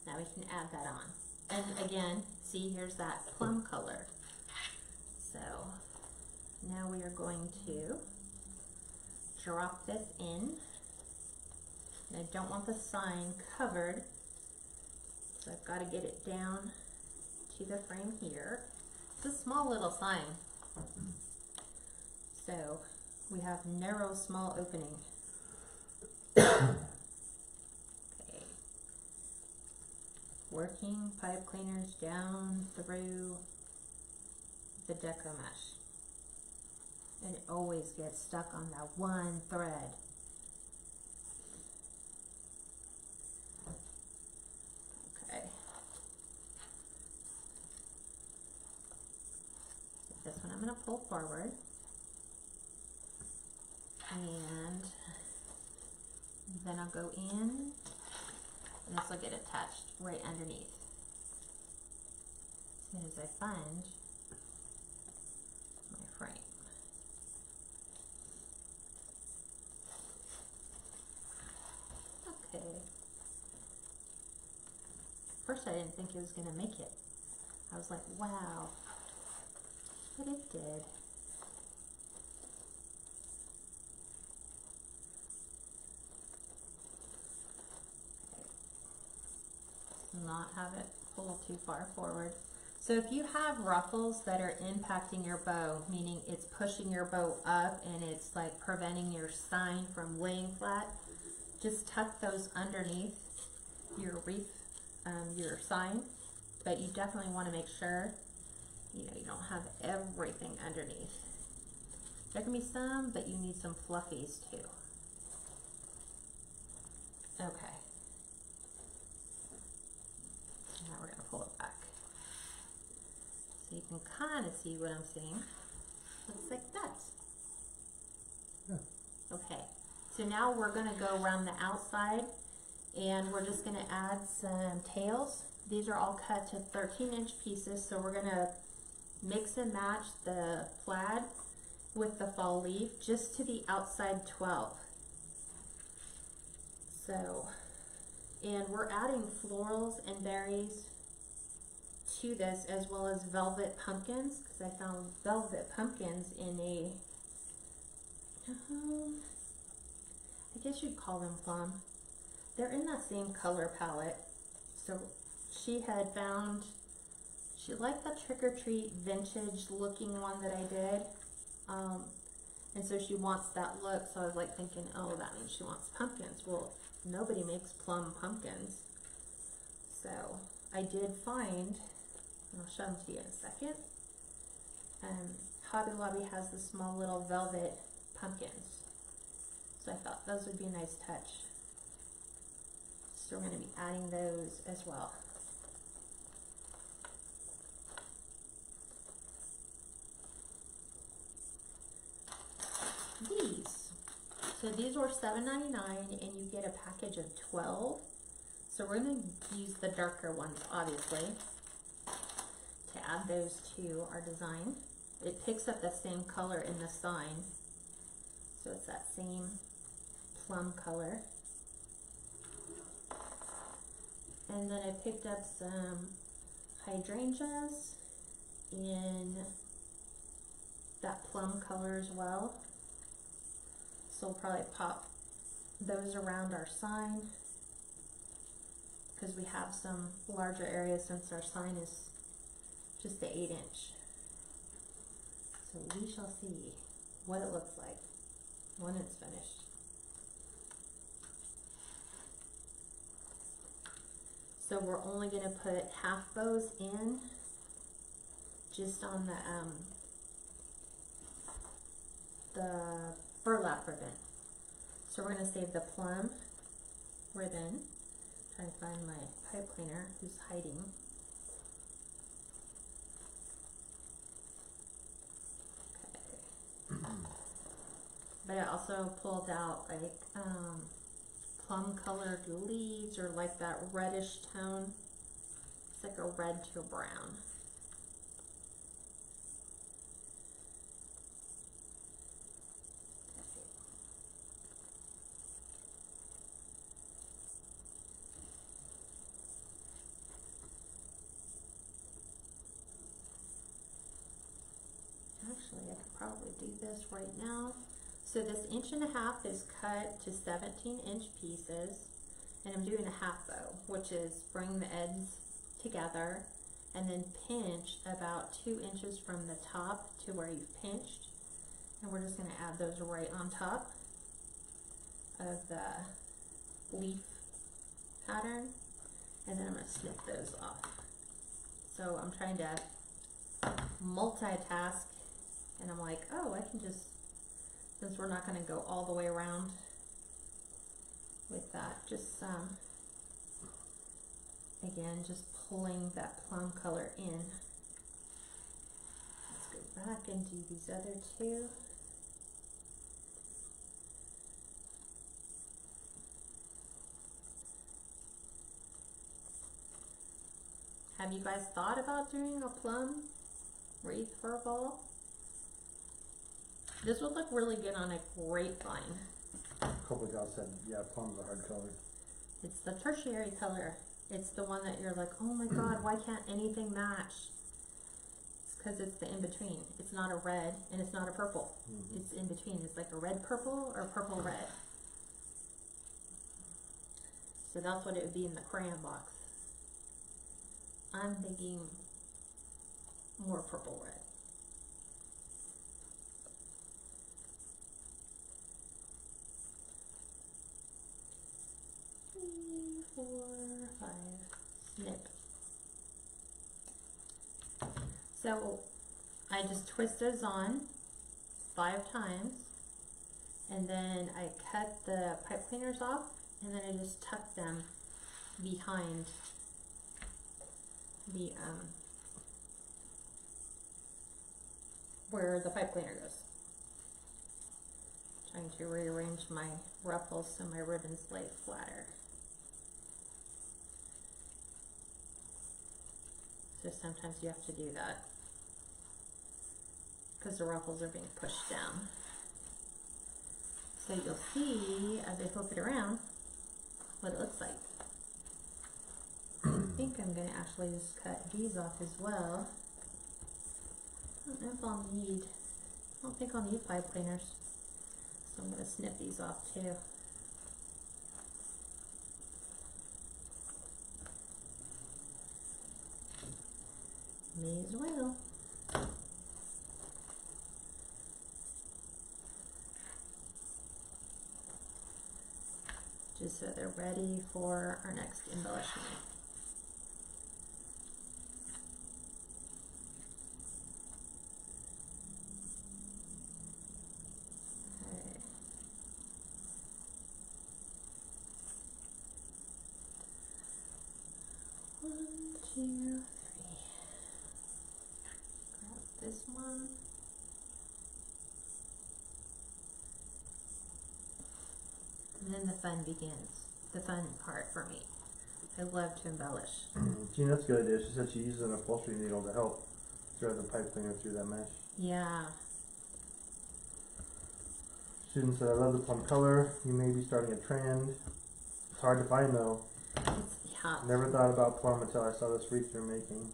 Now we can add that on. And again, see, here's that plum color. So now we are going to drop this in. And I don't want the sign covered, so I've got to get it down to the frame here. It's a small little sign. So we have narrow, small opening. Okay. Working pipe cleaners down through the Deco mesh. And it always gets stuck on that one thread. Okay. This one I'm going to pull forward. And then I'll go in, and this will get attached right underneath. As soon as I find my frame. Okay. First I didn't think it was going to make it. I was like, wow. But it did. Not have it pull too far forward. So if you have ruffles that are impacting your bow, meaning it's pushing your bow up and it's like preventing your sign from laying flat, just tuck those underneath your wreath, your sign. But you definitely want to make sure you don't have everything underneath. There can be some, but you need some fluffies too. Okay. Now we're going to pull it back. So you can kind of see what I'm seeing. Looks like that. Yeah. Okay. So now we're going to go around the outside, and we're just going to add some tails. These are all cut to 13-inch pieces, so we're going to mix and match the plaid with the fall leaf just to the outside 12. So, and we're adding florals and berries to this, as well as velvet pumpkins, because I found velvet pumpkins in a, I guess you'd call them plum. They're in that same color palette. So she had found, she liked the Trick or Treat vintage looking one that I did. And so she wants that look. So I was like thinking, oh, that means she wants pumpkins. Well, nobody makes plum pumpkins. So I did find, and I'll show them to you in a second. Hobby Lobby has the small little velvet pumpkins. So I thought those would be a nice touch. So we're going to be adding those as well. So these were $7.99, and you get a package of 12. So we're going to use the darker ones, obviously, to add those to our design. It picks up the same color in the sign, so it's that same plum color. And then I picked up some hydrangeas in that plum color as well. So we'll probably pop those around our sign because we have some larger areas since our sign is just the 8-inch. So we shall see what it looks like when it's finished. So we're only going to put half bows in just on the burlap ribbon. So we're going to save the plum ribbon. Trying to find my pipe cleaner who's hiding. Okay. But I also pulled out like plum colored leaves, or like that reddish tone. It's like a red to a brown. Actually, I could probably do this right now. So this 1.5 inches is cut to 17-inch pieces, and I'm doing a half bow, which is bring the ends together and then pinch about 2 inches from the top to where you've pinched, and we're just going to add those right on top of the leaf pattern, and then I'm going to snip those off. So I'm trying to multitask, and I'm like, oh, I can just, since we're not going to go all the way around with that, just again, just pulling that plum color in. Let's go back and do these other two. Have you guys thought about doing a plum wreath for a ball? This would look really good on a grapevine. A couple of guys said, yeah, plum's a hard color. It's the tertiary color. It's the one that you're like, oh my god, why can't anything match? It's because it's the in-between. It's not a red and it's not a purple. It's in between. It's like a red purple or purple red. So that's what it would be in the crayon box. I'm thinking more purple red. Three, 4, 5, snip. So I just twist those on 5 times, and then I cut the pipe cleaners off, and then I just tuck them behind the where the pipe cleaner goes. Trying to rearrange my ruffles so my ribbons lay flatter. So sometimes you have to do that because the ruffles are being pushed down. So you'll see as I flip it around what it looks like. I think I'm going to actually just cut these off as well. I don't know if I'll need, I don't think I'll need pipe cleaners. So I'm going to snip these off too. May as well. Just so they're ready for our next embellishment. Okay. 1, 2, 3. Grab this one. And then the fun begins. The fun part for me. I love to embellish. Gina, that's a good idea. She said she uses an upholstery needle to help thread the pipe cleaner through that mesh. Yeah. Student said, I love the plum color. You may be starting a trend. It's hard to find though. Yeah. Never thought about plum until I saw this wreath you're making.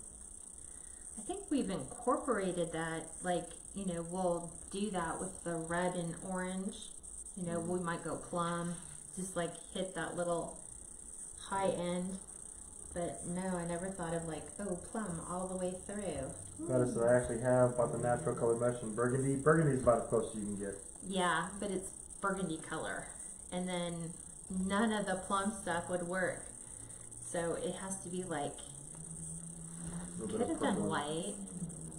I think we've incorporated that, like, you know, we'll do that with the red and orange. You know, we might go plum, just like hit that little high end. But no, I never thought of like, oh, plum all the way through. Notice that I actually have bought the natural color mesh in burgundy. Burgundy is about as close as you can get. Yeah, but it's burgundy color. And then none of the plum stuff would work. So it has to be like, could have done white,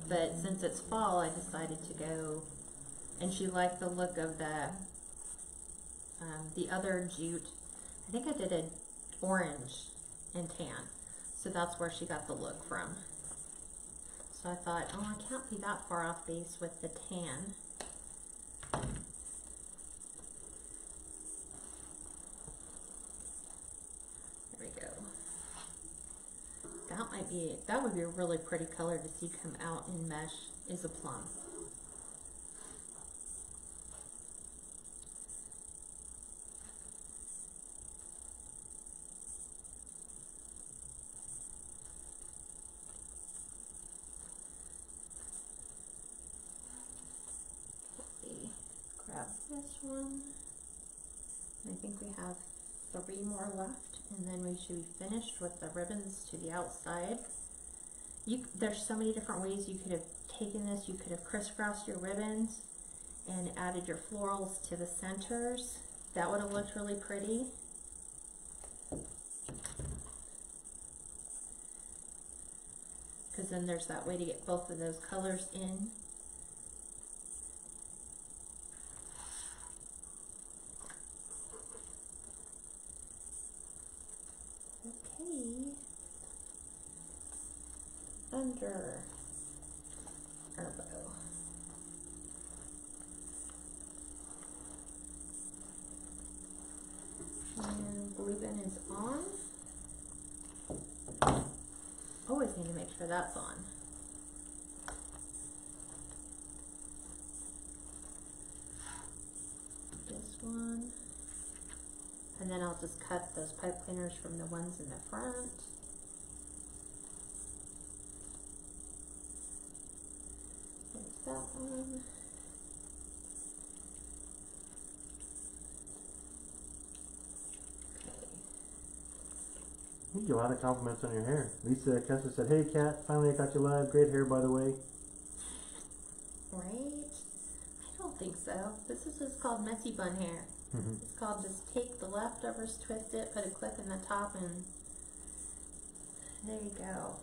but since it's fall, I decided to go, and she liked the look of the other jute. I think I did an orange and tan. So that's where she got the look from. So I thought, oh, I can't be that far off base with the tan. There we go. That would be a really pretty color to see come out in mesh, is a plum. Grab this one. I think we have 3 more left, and then we should be finished with the ribbons to the outside. There's so many different ways you could have taken this. You could have crisscrossed your ribbons and added your florals to the centers. That would have looked really pretty. Because then there's that way to get both of those colors in. Under our bow. And blue bin is on. Always need to make sure that's on. This one. And then I'll just cut those pipe cleaners from the ones in the front. That one. You get a lot of compliments on your hair. Lisa Kessler said, "Hey Kat, finally I got you live. Great hair, by the way." Right? I don't think so. This is just called messy bun hair. It's called just take the leftovers, twist it, put a clip in the top, and there you go.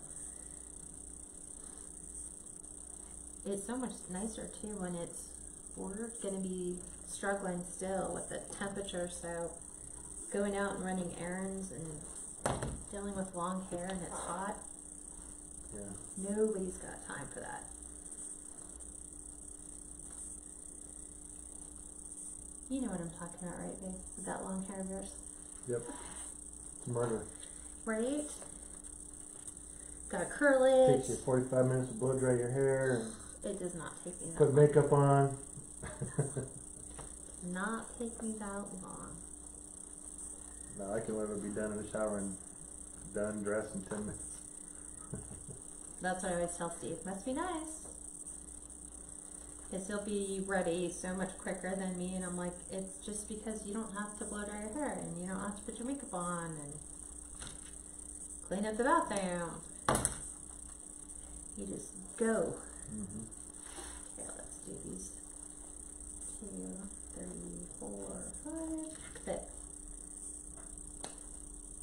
It's so much nicer too when we're going to be struggling still with the temperature, so going out and running errands and dealing with long hair and it's hot. Yeah. Nobody's got time for that. You know what I'm talking about, right, babe? With that long hair of yours? Yep. It's murder. Right? Gotta curl it. Takes you 45 minutes to blow dry your hair. And it does not take me that put long. makeup on. Not take me that long. No, I can literally be done in the shower and done, dressed in 10 minutes. That's what I always tell Steve. Must be nice. Because he'll be ready so much quicker than me, and I'm like, it's just because you don't have to blow dry your hair, and you don't have to put your makeup on, and clean up the bathroom. You just go. Okay, let's do these 2, 3, 4, 5. Good.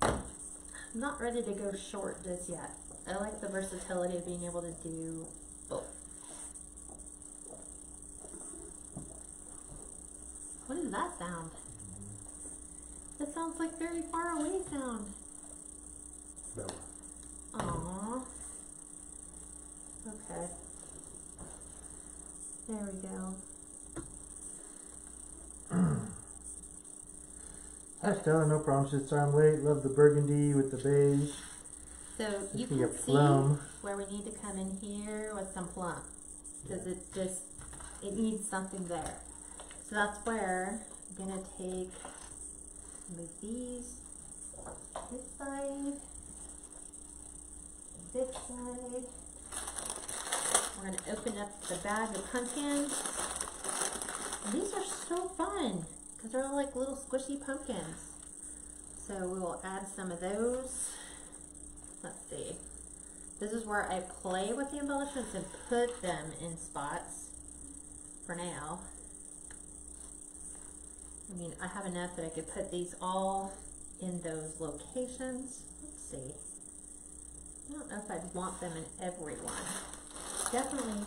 I'm not ready to go short just yet. I like the versatility of being able to do both. What does that sound? That sounds like very far away sound. Bella. Aww. Okay. There we go. Hi Stella, no problem. She's sorry I'm late. Love the burgundy with the beige. So you Looking can at see plum. where we need to come in here with some plum. Because it needs something there. So that's where I'm going to move these, this side, this side. We're going to open up the bag of pumpkins. And these are so fun because they're like little squishy pumpkins. So we will add some of those. Let's see. This is where I play with the embellishments and put them in spots for now. I mean, I have enough that I could put these all in those locations. Let's see. I don't know if I'd want them in every one. Definitely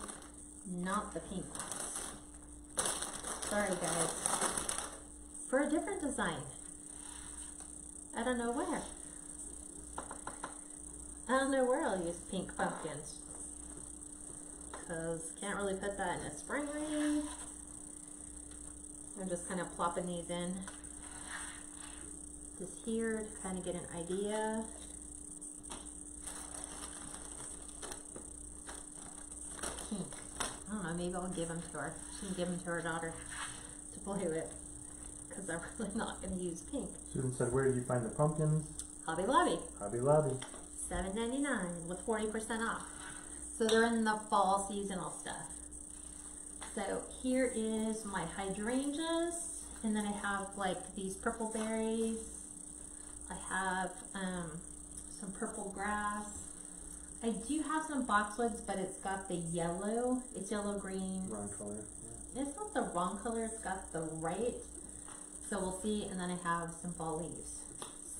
not the pink ones. Sorry guys. For a different design. I don't know where. I don't know where I'll use pink pumpkins. Because can't really put that in a spring ring. I'm just kind of plopping these in just here to kind of get an idea. Pink. I don't know, maybe I'll give them to her. She can give them to her daughter to play with. Because I'm really not going to use pink. Susan said, where did you find the pumpkins? Hobby Lobby. Hobby Lobby. $7.99 with 40% off. So they're in the fall seasonal stuff. So here is my hydrangeas, and then I have like these purple berries. I have some purple grass. I do have some boxwoods, but it's got the yellow. It's yellow green. Wrong color. Yeah. It's not the wrong color. It's got the right. So we'll see. And then I have some fall leaves.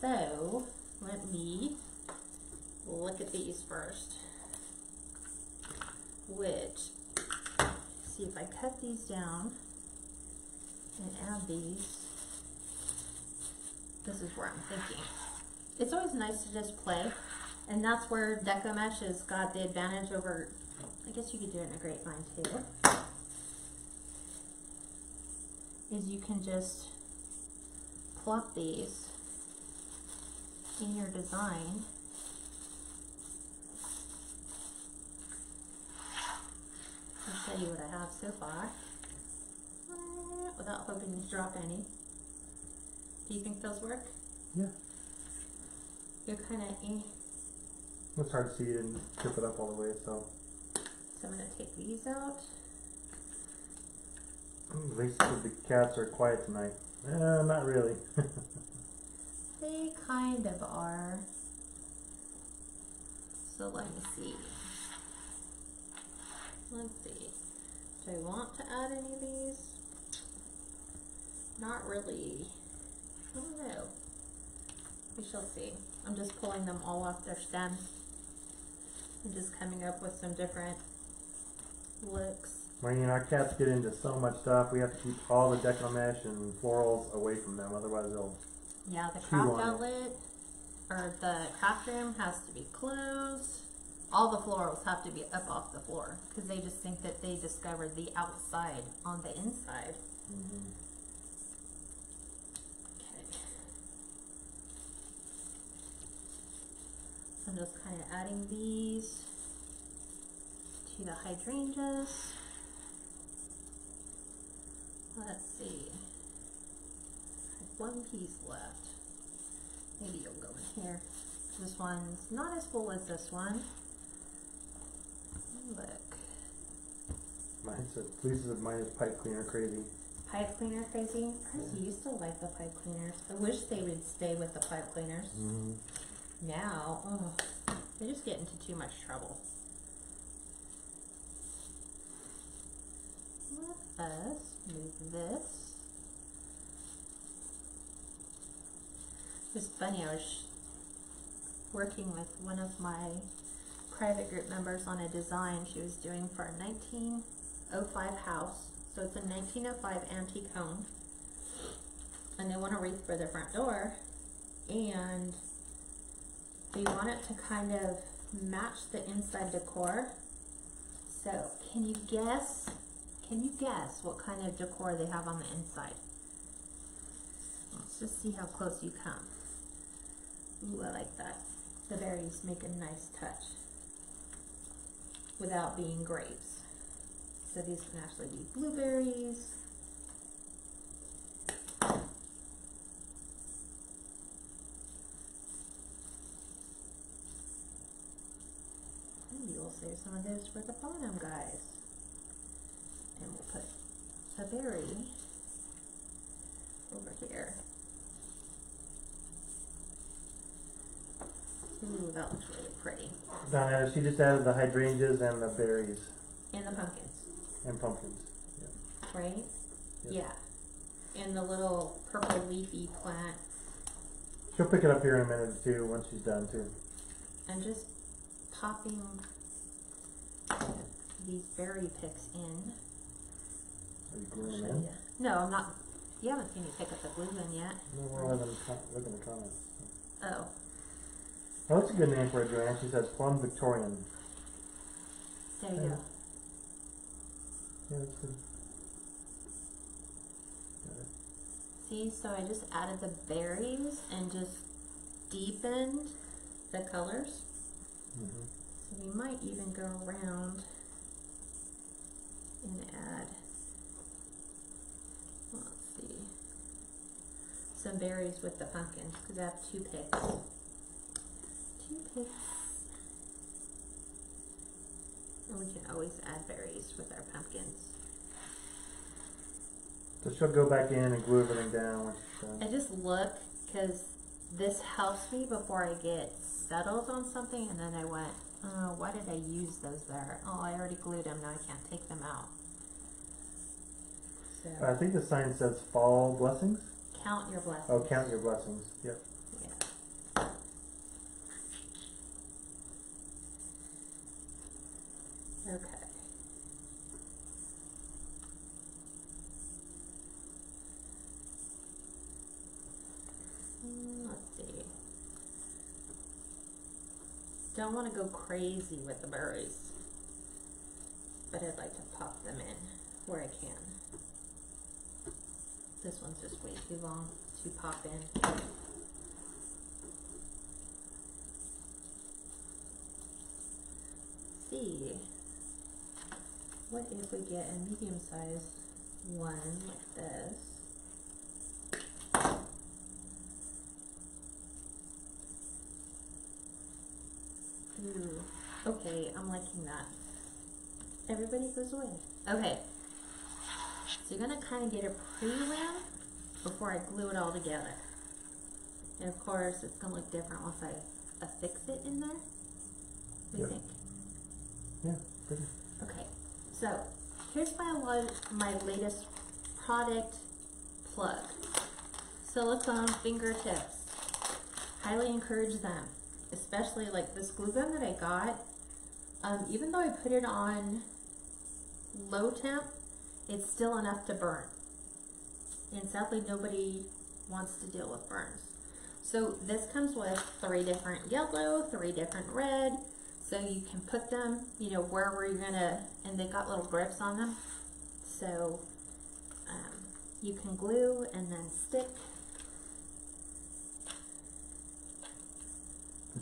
So let me look at these first. See if I cut these down and add these. This is where I'm thinking. It's always nice to just play, and that's where Deco Mesh has got the advantage over, I guess you could do it in a grapevine too, is you can just plop these in your design. I'll show you what I have so far without hoping to drop any. Do you think those work? Yeah. You're kind of It's hard to see and tip it up all the way, so. So I'm going to take these out. Lisa said the cats are quiet tonight. Not really. They kind of are. So let me see. Let's see. Do I want to add any of these? Not really. I don't know. We shall see. I'm just pulling them all off their stems and just coming up with some different looks. Well, you know, our cats get into so much stuff. We have to keep all the Deco Mesh and florals away from them, otherwise they'll. Yeah, the craft outlet or the craft room has to be closed. All the florals have to be up off the floor because they just think that they discovered the outside on the inside. Mm-hmm. Okay. So I'm just kind of adding these to the hydrangeas. Let's see. I have one piece left. Maybe you'll go in here. This one's not as full as this one. Look. Lisa said mine is pipe cleaner crazy. Pipe cleaner crazy? I used to like the pipe cleaners. I wish they would stay with the pipe cleaners. Mm-hmm. Now, oh, they just get into too much trouble. Let us move this. It's funny, I was working with one of my private group members on a design she was doing for a 1905 house. So it's a 1905 antique home. And they want a wreath for their front door. And they want it to kind of match the inside decor. So can you guess what kind of decor they have on the inside? Let's just see how close you come. Ooh, I like that. The berries make a nice touch without being grapes. So these can actually be blueberries. Maybe we'll save some of those for the bottom, guys. And we'll put a berry over here. Ooh, that looks really pretty. Donna, she just added the hydrangeas and the berries. And the pumpkins. And pumpkins. Yeah. Right? Yep. Yeah. And the little purple leafy plant. She'll pick it up here in a minute too, once she's done too. I'm just popping these berry picks in. Are you gluing them in? No, I'm not. You haven't seen me pick up the glue gun yet. No, we'll have them look in the comments. Oh. Oh, that's a good name for it, Joanne. She says Plum Victorian. There you go. Yeah, that's good. Got it. See, so I just added the berries and just deepened the colors. Mm-hmm. So we might even go around and add, let's see, some berries with the pumpkins, because I have 2 picks. 2 picks. And we can always add berries with our pumpkins. So she'll go back in and glue everything down when she's done. I just look, because this helps me before I get settled on something, and then I went, oh, why did I use those there? Oh, I already glued them, now I can't take them out. So, I think the sign says fall blessings. count your blessings. Oh, count your blessings. Yep. Yeah. Okay. Let's see. Don't want to go crazy with the berries, but I'd like to pop them in where I can. This one's just way too long to pop in. See, what if we get a medium-sized one like this? Ooh, okay, I'm liking that. Everybody goes away. Okay, so you're gonna kind of get a prelim before I glue it all together. And of course, it's gonna look different once I affix it in there. What do you think? Yeah, pretty. Okay, so here's my latest product plug. Silicone Fingertips. Highly encourage them, especially like this glue gun that I got. Even though I put it on low temp, it's still enough to burn. And sadly, nobody wants to deal with burns. So this comes with 3 different yellow, 3 different red. So you can put them, you know, wherever you're gonna, and they got little grips on them. So you can glue and then stick.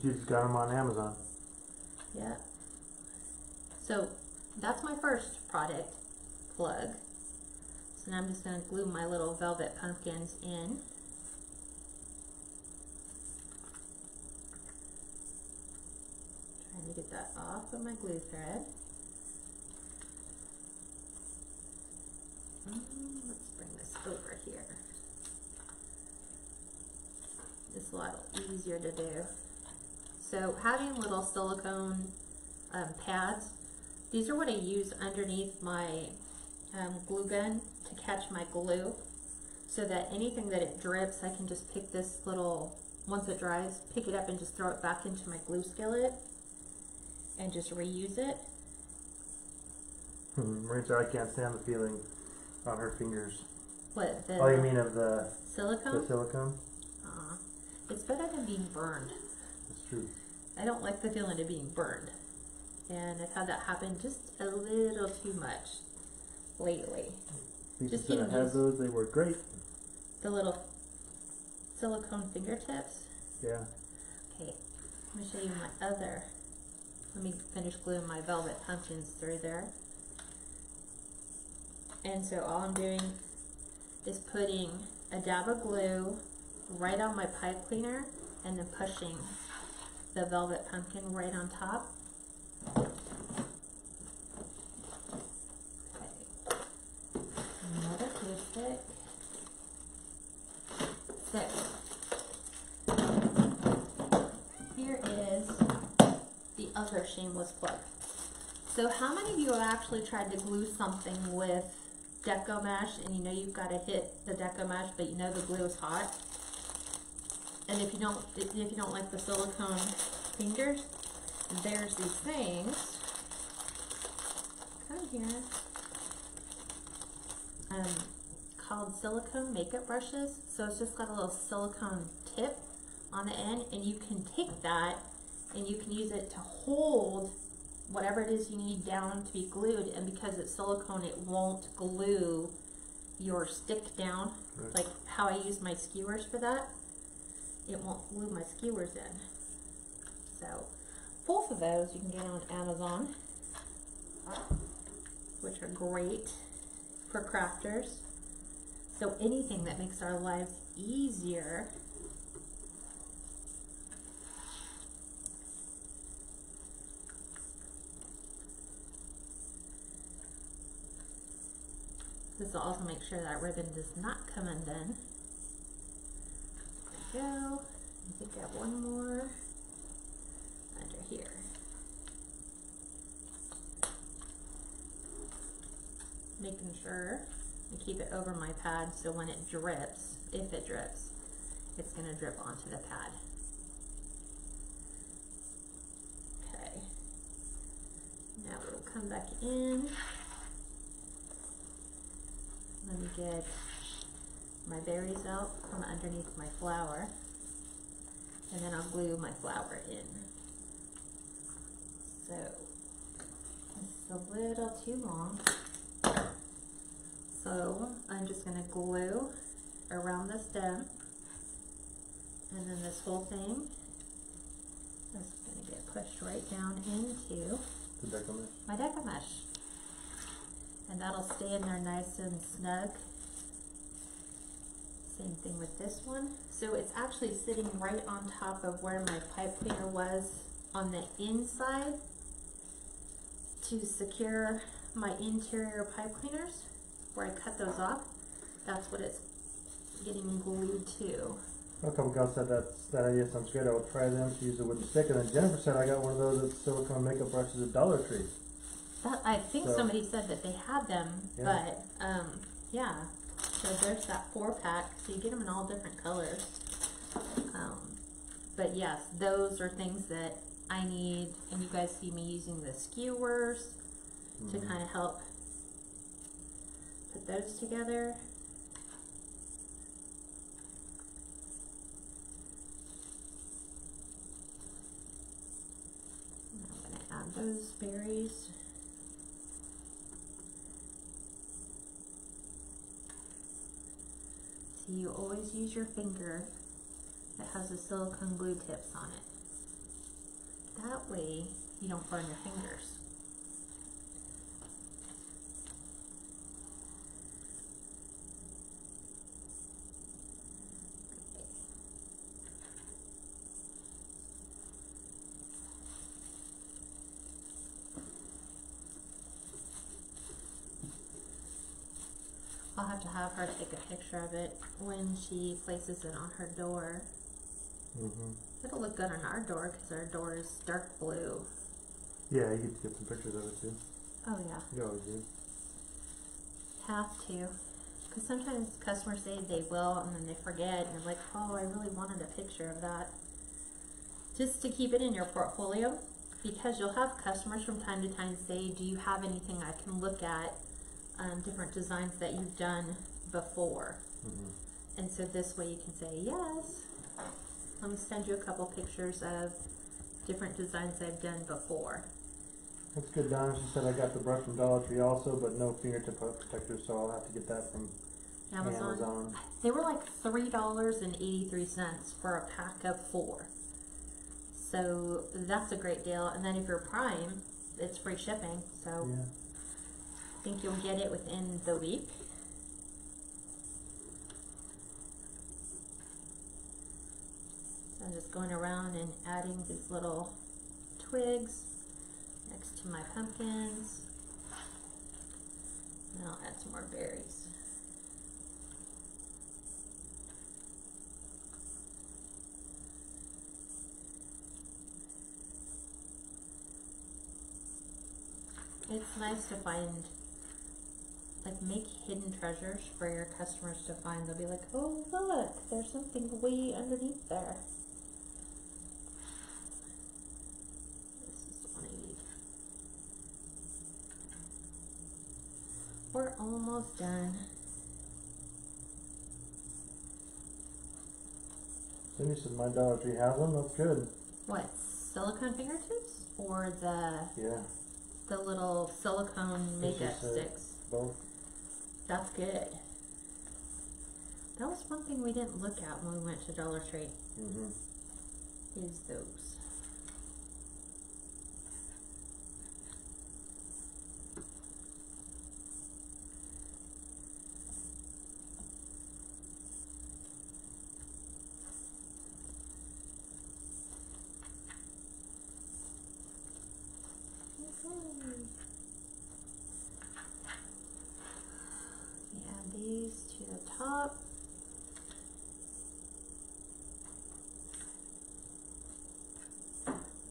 You just got them on Amazon. Yeah. So that's my first product plug. So now I'm just gonna glue my little velvet pumpkins in. Trying to get that off of my glue thread. Let's bring this over here. It's a lot easier to do. So having little silicone pads, these are what I use underneath my glue gun to catch my glue, so that anything that it drips, I can just pick this little, once it dries, pick it up and just throw it back into my glue skillet and just reuse it. Marisa, I can't stand the feeling on her fingers. What, the Oh, you mean of the silicone? The silicone? It's better than being burned. That's true. I don't like the feeling of being burned. And I've had that happen just a little too much lately. Just getting I had used- those, they were great. The little silicone fingertips. Yeah. Okay, I'm gonna show you my other. Let me finish gluing my velvet pumpkins through there. And so all I'm doing is putting a dab of glue right on my pipe cleaner and then pushing the velvet pumpkin right on top. Okay. shameless plug. So how many of you have actually tried to glue something with Deco mesh, and you know you've got to hit the Deco mesh, but you know the glue is hot? And if you don't like the silicone fingers, there's these things. Come here. Called silicone makeup brushes. So it's just got a little silicone tip on the end, and you can take that and you can use it to hold whatever it is you need down to be glued, and because it's silicone, it won't glue your stick down. Right. Like how I use my skewers for that, it won't glue my skewers in. So both of those you can get on Amazon, which are great for crafters. So anything that makes our lives easier. This will also make sure that ribbon does not come undone. There we go. I think I have one more under here. Making sure I keep it over my pad so when it drips, if it drips, it's going to drip onto the pad. Okay. Now we'll come back in. Let me get my berries out from underneath my flower, and then I'll glue my flower in. So it's a little too long, so I'm just going to glue around the stem, and then this whole thing is going to get pushed right down into the Deco mesh. My Deco mesh. And that'll stay in there nice and snug. Same thing with this one. So it's actually sitting right on top of where my pipe cleaner was on the inside to secure my interior pipe cleaners. Where I cut those off, that's what it's getting glued to. A couple guys said that idea sounds great. I will try them to use a wooden stick. And then Jennifer said I got one of those silicone makeup brushes at Dollar Tree. That, I think so, somebody said that they had them, yeah. But yeah. So there's that 4-pack. So you get them in all different colors. But yes, those are things that I need, and you guys see me using the skewers to kind of help put those together. I'm going to add those berries. You always use your finger that has the silicone glue tips on it. That way you don't burn your fingers. I'll have to have her take a picture of it when she places it on her door. It'll look good on our door because our door is dark blue. Yeah, you get some pictures of it too. Oh yeah. You always do. Have to. Because sometimes customers say they will and then they forget and they're like, oh, I really wanted a picture of that. Just to keep it in your portfolio, because you'll have customers from time to time say, do you have anything I can look at? Different designs that you've done before. And so this way you can say, yes, let me send you a couple pictures of different designs I've done before. That's good, Donna. She said I got the brush from Dollar Tree also, but no fingertip protector, so I'll have to get that from Amazon. They were like $3.83 for a pack of 4. So that's a great deal. And then if you're Prime, it's free shipping. So yeah. I think you'll get it within the week. So I'm just going around and adding these little twigs next to my pumpkins. And I'll add some more berries. nice to find, like, make hidden treasures for your customers to find. They'll be like, oh look, there's something way underneath there. This is the one I need. We're almost done. Cindy said my Dollar Tree has them. That's good. What, Silicone Fingertips or the little silicone makeup sticks? Both. That's good. That was one thing we didn't look at when we went to Dollar Tree. Is those. Add these to the top.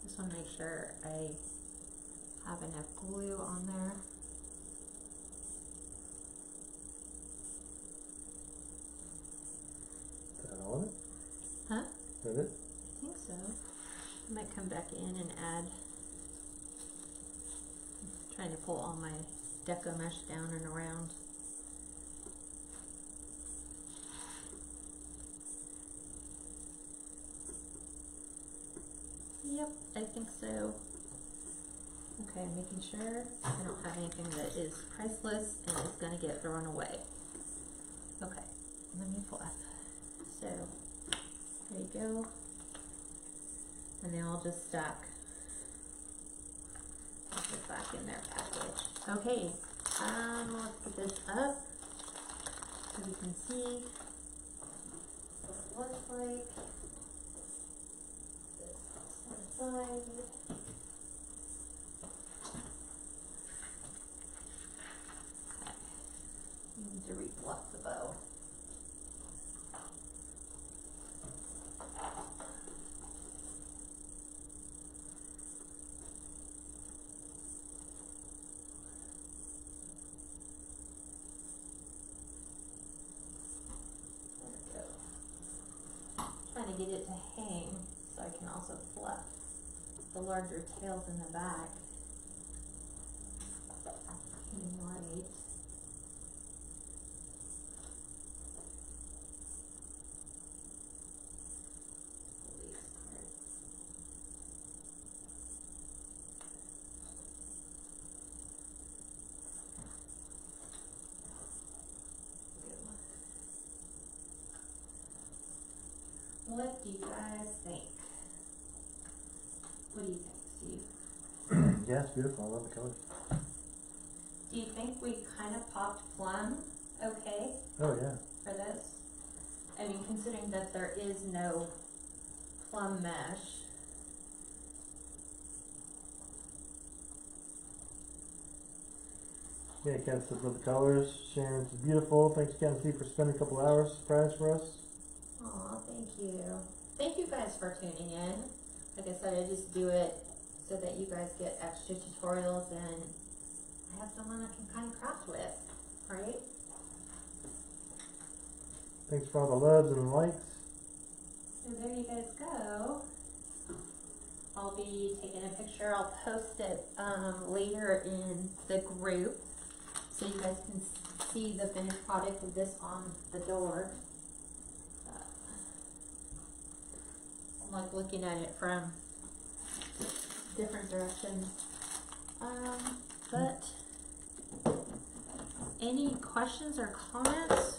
Just want to make sure I have enough glue on there. Is that all of it? Huh? Is that it? I think so. I might come back in and add. I'm trying to pull all my Deco mesh down and around. Yep, I think so. Okay, making sure I don't have anything that is priceless and is going to get thrown away. Okay, let me fluff. So, there you go. And they all just stuck. Put it back in their package. Okay, let's put this up so you can see what it looks like. This on the side. You need to refluff the bow. Trying to get it to hang so I can also fluff the larger tails in the back. Right. What do you guys think? What do you think, Steve? Yeah, it's beautiful. I love the colors. Do you think we kind of popped plum okay Oh yeah. for this? I mean, considering that there is no plum mesh. Yeah, Ken says love the colors. Sharon says beautiful. Thanks, Ken C, for spending a couple hours. Surprise for us. Aw, thank you. Thank you guys for tuning in. Like I said, I just do it so that you guys get extra tutorials and I have someone I can kind of craft with, right? Thanks for all the loves and likes. So there you guys go. I'll be taking a picture. I'll post it later in the group so you guys can see the finished product of this on the door. I'm like looking at it from different directions. But any questions or comments?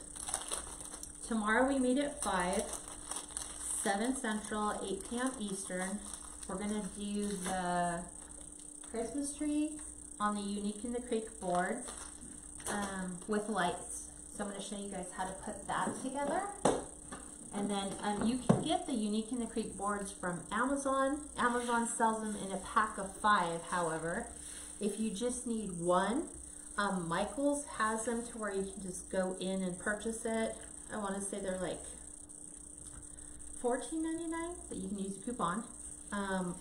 Tomorrow we meet at 5, 7 Central, 8 p.m. Eastern. We're gonna do the Christmas tree on the Unique in the Creek board with lights. So I'm gonna show you guys how to put that together. And then you can get the Unique in the Creek boards from Amazon. Amazon sells them in a pack of 5, however. If you just need one, Michael's has them to where you can just go in and purchase it. I want to say they're like $14.99, but you can use a coupon.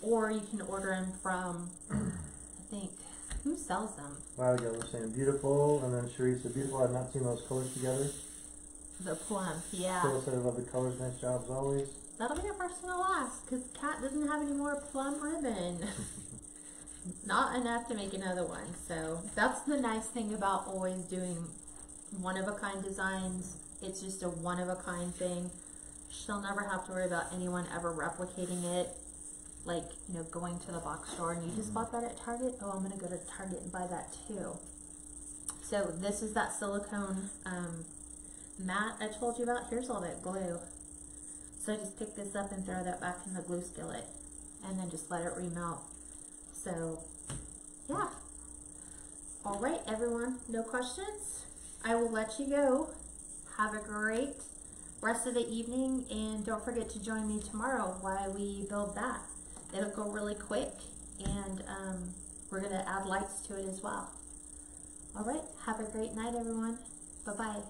Or you can order them from, I think, Who sells them? A while ago, was saying beautiful, and then Cherie said beautiful. I've not seen those colors together. The plum, yeah. Phil said I love the colors. Nice job as always. That'll be a personal ask, because Kat doesn't have any more plum ribbon. Not enough to make another one. So that's the nice thing about always doing one-of-a-kind designs. It's just a one-of-a-kind thing. She'll never have to worry about anyone ever replicating it. Like, you know, going to the box store and you just bought that at Target. Oh, I'm going to go to Target and buy that too. So this is that silicone mat I told you about. Here's all that glue. So I just pick this up and throw that back in the glue skillet and then just let it remelt. So yeah. All right, everyone, no questions? I will let you go. Have a great rest of the evening, and don't forget to join me tomorrow while we build that. It'll go really quick, and we're gonna add lights to it as well. All right, have a great night, everyone. Bye-bye.